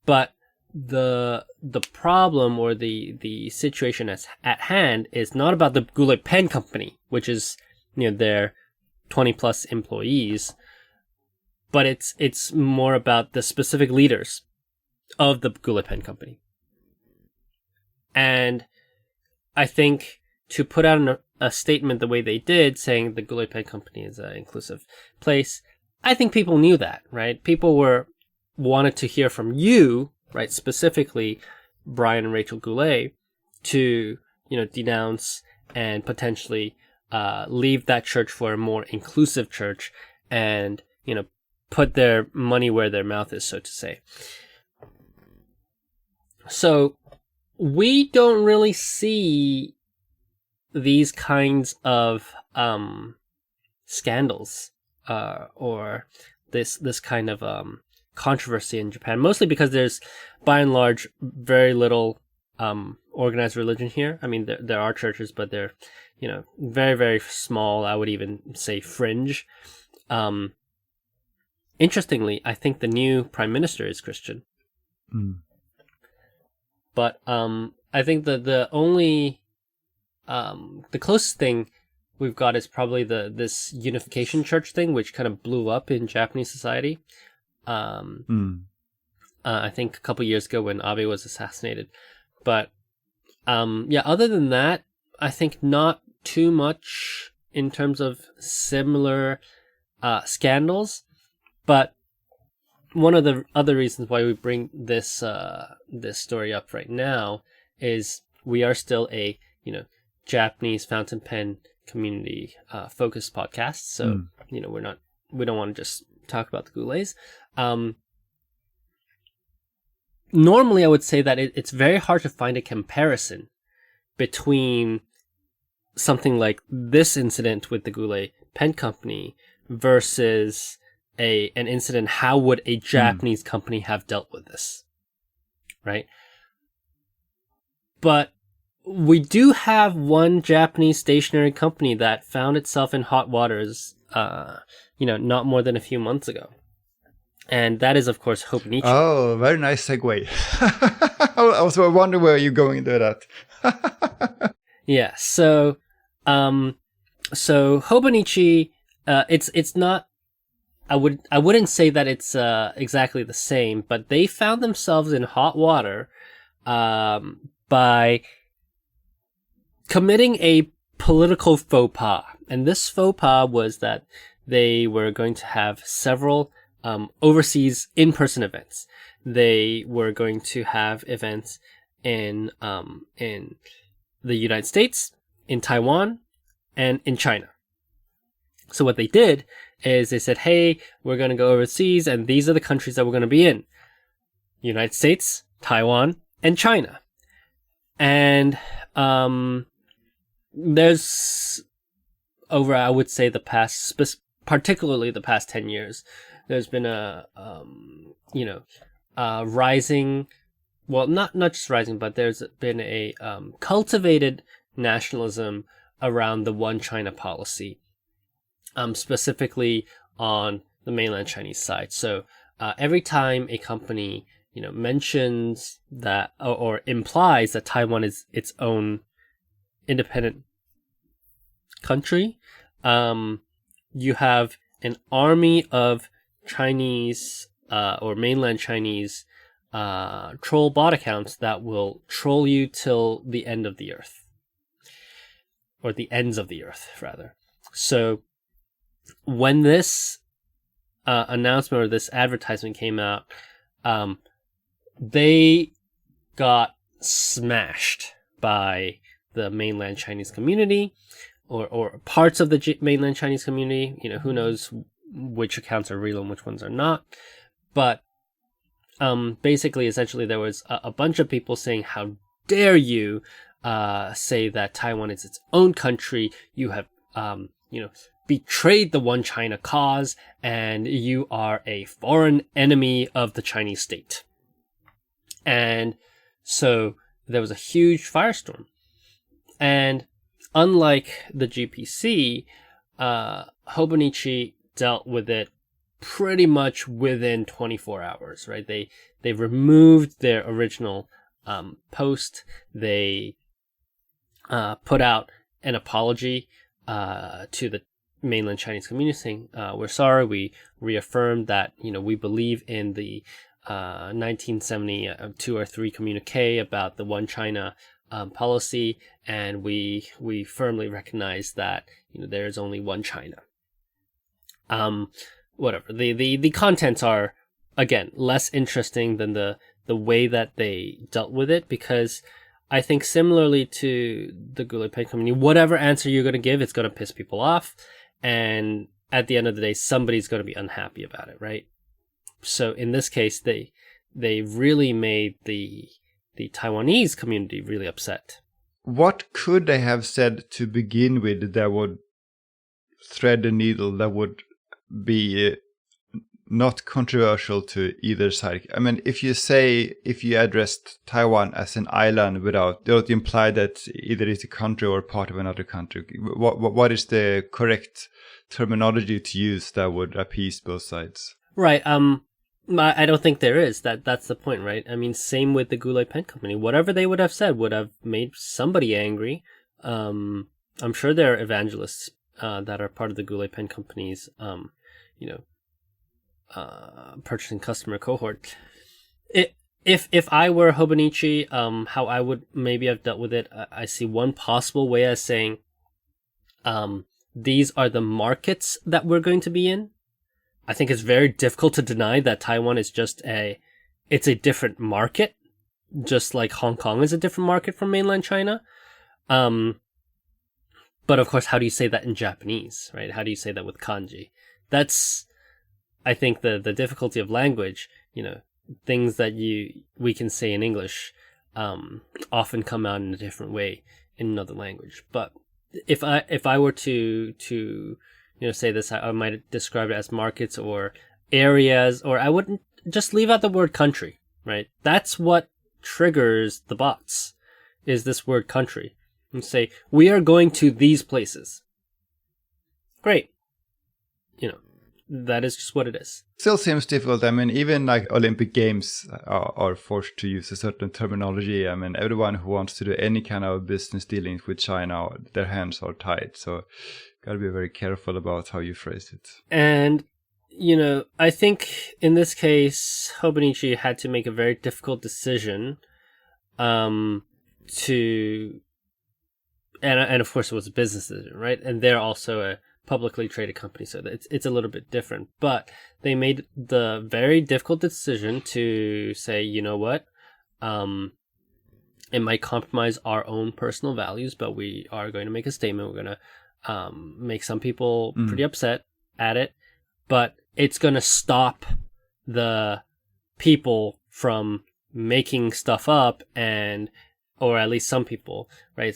But the problem, or the situation at hand, is not about the Goulet Pen Company, which is, their 20 plus employees, but it's more about the specific leaders of the Goulet Pen Company. And I think to put out a statement the way they did, saying the Goulet Pen Company is an inclusive place, I think people knew that, right? People wanted to hear from you, right? Specifically, Brian and Rachel Goulet, to, denounce and potentially leave that church for a more inclusive church, and, put their money where their mouth is, so to say. So we don't really see these kinds of scandals or this kind of controversy in Japan, mostly because there's, by and large, very little organized religion here. I mean, there are churches, but they're, very, very small. I would even say fringe. Interestingly, I think the new prime minister is Christian. Mm. But I think the only the closest thing we've got is probably this unification church thing, which kind of blew up in Japanese society. I think a couple years ago when Abe was assassinated. But other than that, I think not too much in terms of similar scandals. But one of the other reasons why we bring this story up right now is we are still a Japanese fountain pen community focused podcast. So we don't want to just talk about the Goulets. Normally, I would say that it's very hard to find a comparison between something like this incident with the Goulet Pen Company versus an incident. How would a Japanese company have dealt with this, right? But we do have one Japanese stationery company that found itself in hot waters not more than a few months ago. And that is, of course, Hobonichi. Oh, very nice segue. I was wondering where you're going into that. Yeah. So Hobonichi, it's not. I wouldn't say that it's exactly the same, but they found themselves in hot water by committing a political faux pas. And this faux pas was that they were going to have several overseas in-person events. They were going to have events in the United States, in Taiwan, and in China. So what they did is they said, hey, we're going to go overseas, and these are the countries that we're going to be in. United States, Taiwan, and China. And there's, over, I would say, particularly the past 10 years, there's been a rising, well, not just rising, but there's been a cultivated nationalism around the one China policy, specifically on the mainland Chinese side. So every time a company mentions that or implies that Taiwan is its own independent country, you have an army of Chinese or mainland Chinese troll bot accounts that will troll you till the end of the earth, or the ends of the earth, rather. So when this announcement or this advertisement came out, they got smashed by the mainland Chinese community, or parts of the mainland Chinese community. Who knows which accounts are real and which ones are not. But basically, essentially, there was a bunch of people saying, how dare you say that Taiwan is its own country? You have, betrayed the one China cause, and you are a foreign enemy of the Chinese state. And so there was a huge firestorm. And unlike the GPC, Hobonichi dealt with it pretty much within 24 hours, right? They removed their original post. They put out an apology to the mainland Chinese community saying, we're sorry, we reaffirmed that, we believe in the 1972 or 3 communique about the one China policy, and we firmly recognize that there is only one China. Whatever. The contents are, again, less interesting than the way that they dealt with it, because I think similarly to the Goulet Pen Company, whatever answer you're going to give, it's going to piss people off, and at the end of the day, somebody's going to be unhappy about it, right? So in this case, they really made the Taiwanese community really upset. What could they have said to begin with that would thread the needle, that would be not controversial to either side? I mean, if you addressed Taiwan as an island without, don't imply that either it's a country or part of another country. What is the correct terminology to use that would appease both sides? Right. I don't think there is. That's the point, right? I mean, same with the Goulet Pen Company. Whatever they would have said would have made somebody angry. I'm sure there are evangelists that are part of the Goulet Pen Company's purchasing customer cohort. If I were Hobonichi, how I would maybe have dealt with it, I see one possible way as saying, these are the markets that we're going to be in. I think it's very difficult to deny that Taiwan is it's a different market, just like Hong Kong is a different market from mainland China. But of course, how do you say that in Japanese, right? How do you say that with kanji? That's, I think, the difficulty of language. Things that we can say in English often come out in a different way in another language. But if I were to say this, I might describe it as markets or areas, or I wouldn't just leave out the word country, right? That's what triggers the bots, is this word country. And say, we are going to these places. Great. that is just what it is. Still seems difficult. I mean, even like Olympic Games are forced to use a certain terminology. I mean, everyone who wants to do any kind of business dealings with China, their hands are tied. So, gotta be very careful about how you phrase it. And, I think in this case, Hobonichi had to make a very difficult decision and of course it was a business decision, right? And they're also a publicly traded company, so it's a little bit different. But they made the very difficult decision to say, you know what, it might compromise our own personal values, but we are going to make a statement. We're going to make some people pretty upset at it, but it's going to stop the people from making stuff up, or at least some people, right?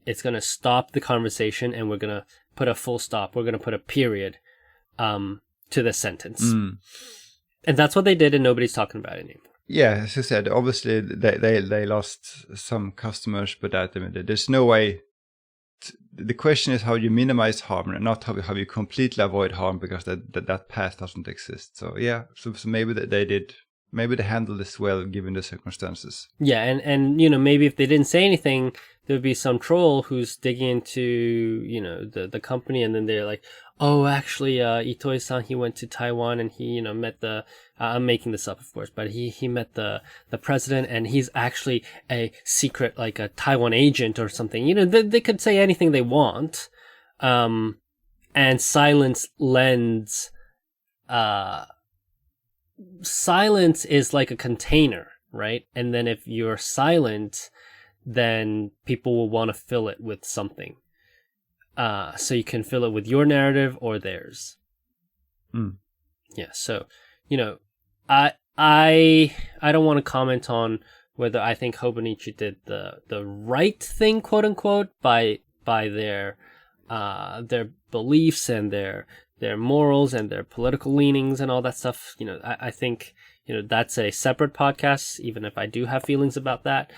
It's gonna stop the conversation, and we're gonna put a full stop. We're gonna put a period to the sentence, and that's what they did, and nobody's talking about it anymore. Yeah, as I said, obviously they lost some customers, but there's no way. The question is how you minimize harm, and not how you completely avoid harm, because that path doesn't exist. So yeah, so maybe they did. Maybe they handled this well given the circumstances. Yeah, and maybe if they didn't say anything, there would be some troll who's digging into the company, and then they're like, oh, actually, Itoi-san, he went to Taiwan and he met the I'm making this up, of course, but he met the president, and he's actually a secret, like a Taiwan agent or something. They could say anything they want, and silence lends. Silence is like a container, right? And then if you're silent, then people will want to fill it with something. So you can fill it with your narrative or theirs. Yeah. So, I don't want to comment on whether I think Hobonichi did the right thing, quote unquote, by their beliefs and their morals and their political leanings and all that stuff. I think, that's a separate podcast, even if I do have feelings about that.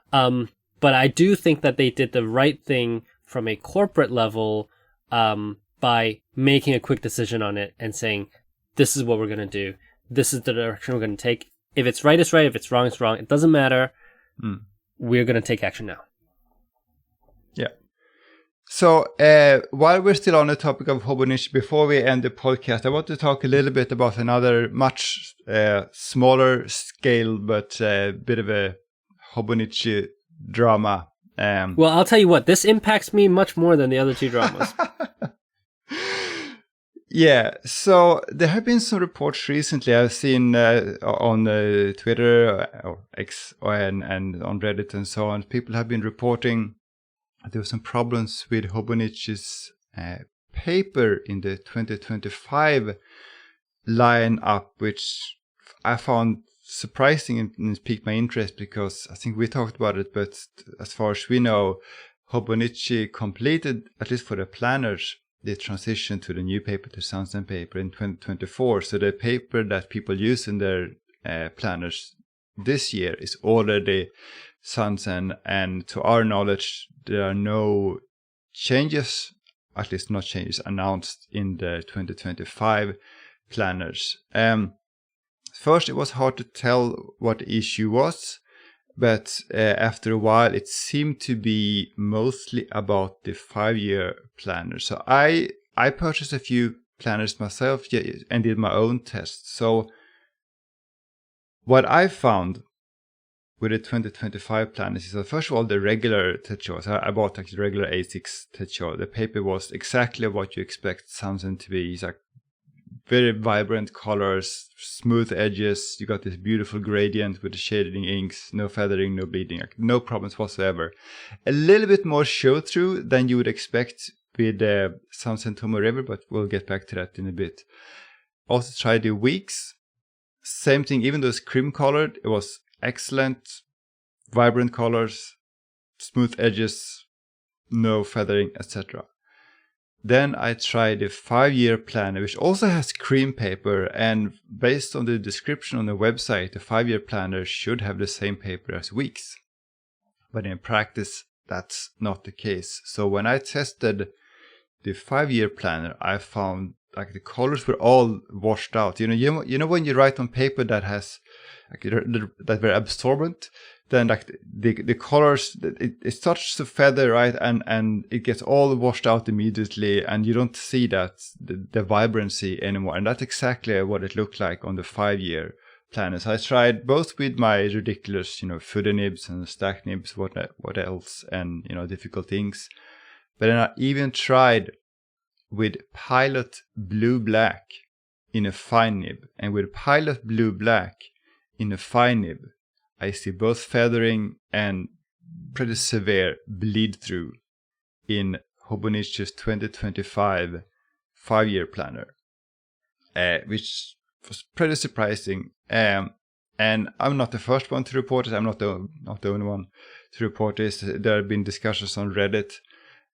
But I do think that they did the right thing from a corporate level, by making a quick decision on it and saying, this is what we're going to do. This is the direction we're going to take. If it's right, it's right. If it's wrong, it's wrong. It doesn't matter. We're going to take action now. Yeah. So while we're still on the topic of Hobonichi, before we end the podcast, I want to talk a little bit about another much smaller scale, but a bit of a Hobonichi drama. Well, I'll tell you what, this impacts me much more than the other two dramas. Yeah, so there have been some reports recently I've seen on Twitter or X and on Reddit and so on. People have been reporting there were some problems with Hobonichi's paper in the 2025 lineup, which I found surprising and piqued my interest, because I think we talked about it, but as far as we know, Hobonichi completed, at least for the planners, the transition to the new paper, the Sansen paper, in 2024. So the paper that people use in their planners this year is already Sansen, and to our knowledge, there are no changes, at least not changes announced in the 2025 planners. First, it was hard to tell what the issue was, but after a while, it seemed to be mostly about the 5-year planner. So I purchased a few planners myself and did my own tests. So what I found with the 2025 planners is that, first of all, the regular Techo. So I bought like the regular A6 Techo. The paper was exactly what you expect Sansen to be. It's like very vibrant colors, smooth edges. You got this beautiful gradient with the shading inks, no feathering, no bleeding, like no problems whatsoever. A little bit more show-through than you would expect with Sansen Tomo River, but we'll get back to that in a bit. Also tried the Weeks. Same thing, even though it's cream colored, it was excellent, vibrant colors, smooth edges, no feathering, etc. Then I tried the 5-year planner, which also has cream paper, and based on the description on the website, the 5-year planner should have the same paper as Weeks. But in practice, that's not the case. So when I tested the 5-year planner, I found like the colors were all washed out. You know when you write on paper that has like that very absorbent, then like the colors it starts to feather, right, and it gets all washed out immediately, and you don't see that the vibrancy anymore. And that's exactly what it looked like on the 5-year planner. So I tried both with my ridiculous, footer nibs and stack nibs, what else, and difficult things. But then I even tried with Pilot Blue Black in a fine nib, and with Pilot Blue Black in a fine nib, I see both feathering and pretty severe bleed through in Hobonichi's 2025 5-year planner, which was pretty surprising. And I'm not the first one to report it. I'm not the only one to report this. There have been discussions on Reddit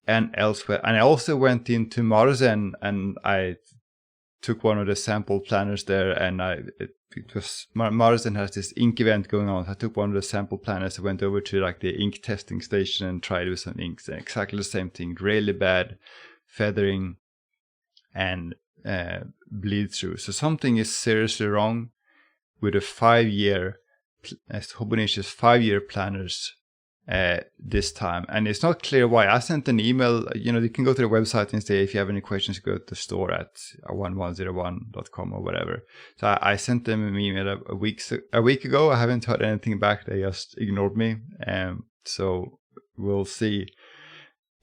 and elsewhere. And I also went into Marzen and I took one of the sample planners there, and because Marzen has this ink event going on. I took one of the sample planners. I went over to like the ink testing station and tried with some inks. And exactly the same thing. Really bad feathering and bleed through. So something is seriously wrong with the 5-year, Hobonichi's 5-year planners this time. And it's not clear why. I sent an email. You can go to the website and say, if you have any questions, go to the store at 1101.com or whatever. So I sent them an email a week ago. I haven't heard anything back. They just ignored me. So we'll see.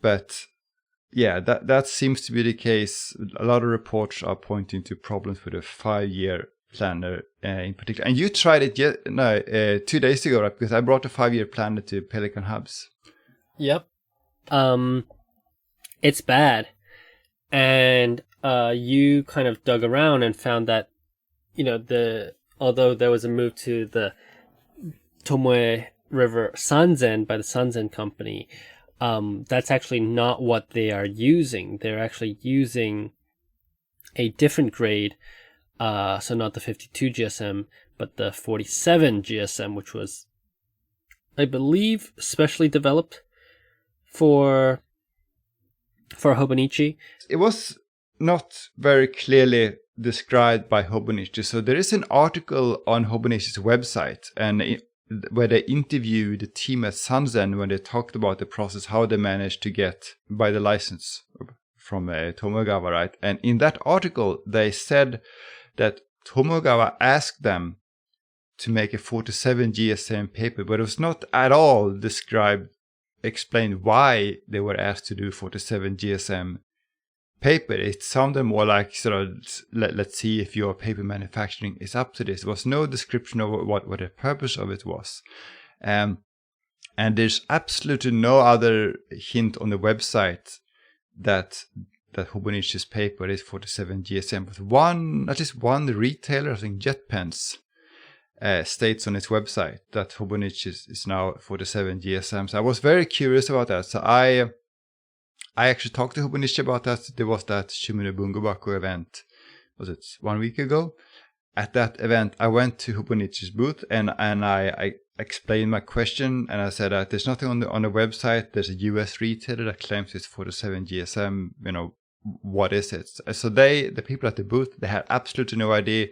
But yeah, that seems to be the case. A lot of reports are pointing to problems with the 5-year planner in particular. And you tried it 2 days ago, right? Because I brought a 5-year planner to Pelican Hubs. Yep. It's bad. And you kind of dug around and found that, although there was a move to the Tomoe River Sanzen by the Sanzen company, that's actually not what they are using. They're actually using a different grade. So not the 52 GSM, but the 47 GSM, which was, I believe, specially developed for Hobonichi. It was not very clearly described by Hobonichi. So there is an article on Hobonichi's website, and where they interviewed the team at Sanzen when they talked about the process, how they managed to buy the license from Tomogawa, right? And in that article, they said that Tomogawa asked them to make a 47 GSM paper, but it was not at all explained why they were asked to do 47 GSM paper. It sounded more like sort of, let's see if your paper manufacturing is up to this. There was no description of what the purpose of it was. And there's absolutely no other hint on the website that Hobonichi's paper is 47 GSM. But at least one retailer, I think JetPens, states on its website that Hobonichi is now 47 GSM. So I was very curious about that. So I actually talked to Hobonichi about that. There was that Shimune Bungobaku event, was it 1 week ago? At that event, I went to Hobonichi's booth and I explained my question, and I said that there's nothing on the website. There's a US retailer that claims it's 47 GSM. What is it? So the people at the booth, they had absolutely no idea.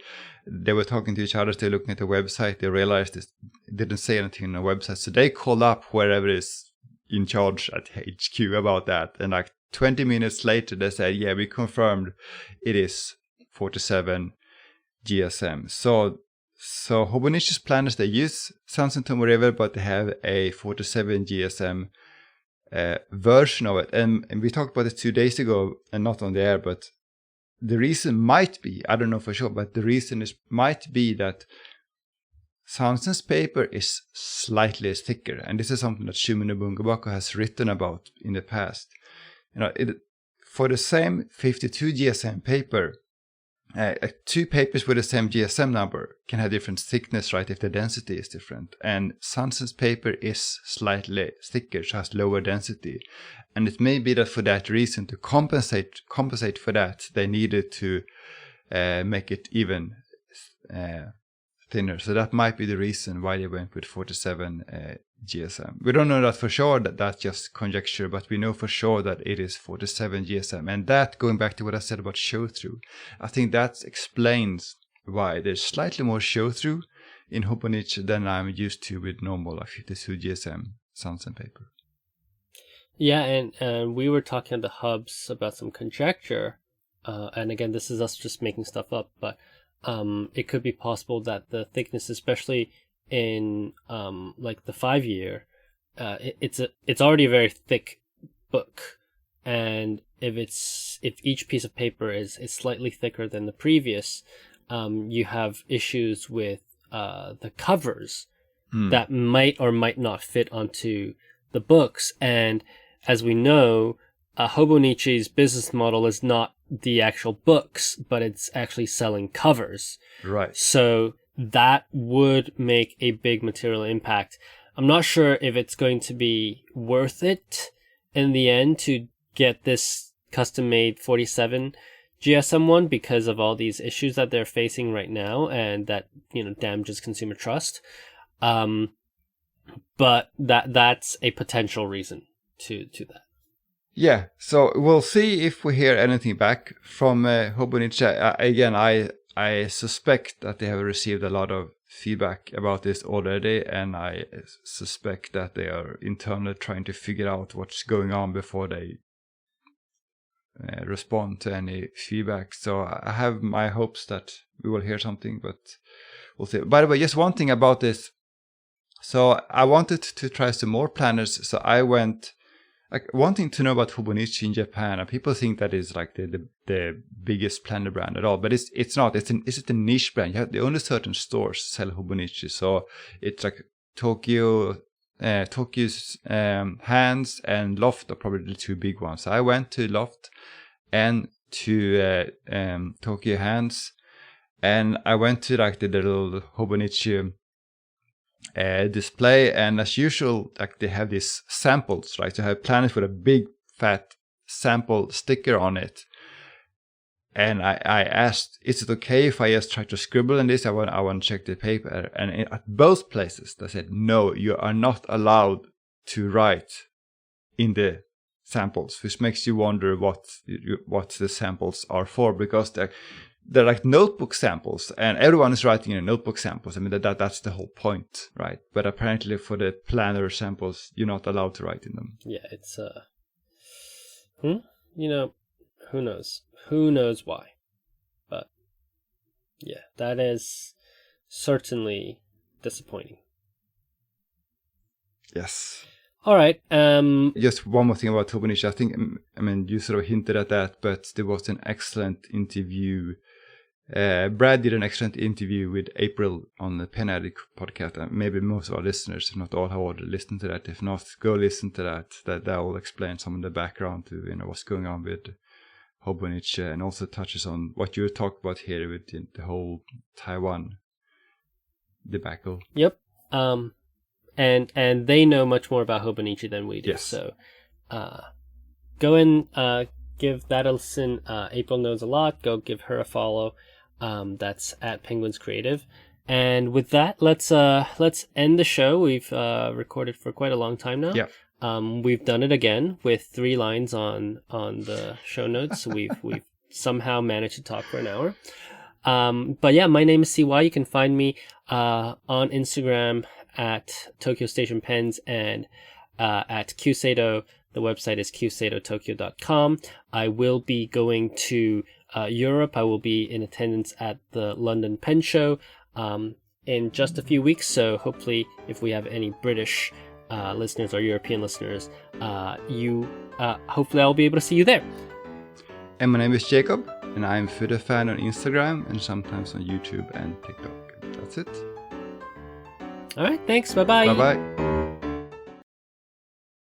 They were talking to each other, they were looking at the website, they realized it didn't say anything on the website. So they called up wherever is in charge at HQ about that. And like 20 minutes later, they said, yeah, we confirmed it is 47 GSM. So Hobonichi's planners, they use Sanzen Tomoe River, but they have a 47 GSM version of it. And we talked about it 2 days ago, and not on the air, but the reason might be, I don't know for sure, but the reason might be that Sanzen's paper is slightly thicker. And this is something that Shimune Bungobaku has written about in the past. For the same 52 GSM paper, two papers with the same GSM number can have different thickness, right, if the density is different. And Sanzen's paper is slightly thicker, so has lower density. And it may be that for that reason, to compensate for that, they needed to make it even thinner. So that might be the reason why they went with 47 GSM. We don't know that for sure, that's just conjecture, but we know for sure that it is 47 GSM. And that, going back to what I said about show-through, I think that explains why there's slightly more show-through in Hobonichi than I'm used to with normal like 52 GSM sound sandpaper. Yeah, and we were talking at the hubs about some conjecture, and again, this is us just making stuff up, but it could be possible that the thickness, especially in like the 5-year, it's already a very thick book, and if each piece of paper is slightly thicker than the previous, you have issues with the covers that might or might not fit onto the books. And as we know, Hobonichi's business model is not the actual books, but it's actually selling covers. Right. So that would make a big material impact. I'm not sure if it's going to be worth it in the end to get this custom-made 47 GSM one because of all these issues that they're facing right now, and that, you know, damages consumer trust. But that's a potential reason to that. Yeah, so we'll see if we hear anything back from Hobonichi. Again, I suspect that they have received a lot of feedback about this already, and I suspect that they are internally trying to figure out what's going on before they respond to any feedback. So I have my hopes that we will hear something, but we'll see. By the way, just one thing about this. So I wanted to try some more planners, so I went wanting to know about Hobonichi in Japan, and people think that is like the biggest planner brand at all, but it's not. It's a niche brand. The only certain stores sell Hobonichi, so it's like Tokyo's Hands and Loft are probably the two big ones. So I went to Loft and to Tokyo Hands, and I went to like the little Hobonichi display, and as usual, like they have these samples, right? So I have planners with a big fat sample sticker on it, and I asked, is it okay if I just try to scribble in this? I want to check the paper, and at both places they said no, you are not allowed to write in the samples, which makes you wonder what the samples are for, because they're like notebook samples, and everyone is writing in notebook samples. I mean, that's the whole point, right? But apparently for the planner samples, you're not allowed to write in them. Yeah, it's you know, who knows? Who knows why? But yeah, that is certainly disappointing. Yes. All right. Just one more thing about Hobonichi. I mean, you sort of hinted at that, but there was an excellent interview. Brad did an excellent interview with April on the Pen Addict podcast. Maybe most of our listeners, if not all, have already listened to that. If not, go listen to that. That will explain some of the background to what's going on with Hobonichi, and also touches on what you talked about here with the whole Taiwan debacle. Yep. And they know much more about Hobonichi than we do. Yes. So, go and give that a listen. April knows a lot. Go give her a follow. That's at Penguins Creative. And with that, let's end the show. We've recorded for quite a long time now. Yeah. We've done it again with 3 lines on the show notes. We've somehow managed to talk for an hour. But yeah, my name is CY. You can find me on Instagram at Tokyo Station Pens and at QSato. The website is qsatotokyo.com. I will be going to Europe. I will be in attendance at the London Pen Show in just a few weeks. So hopefully, if we have any British listeners or European listeners, hopefully I'll be able to see you there. And my name is Jacob, and I'm Fudafan on Instagram and sometimes on YouTube and TikTok. That's it. All right, thanks. Bye-bye. Bye-bye.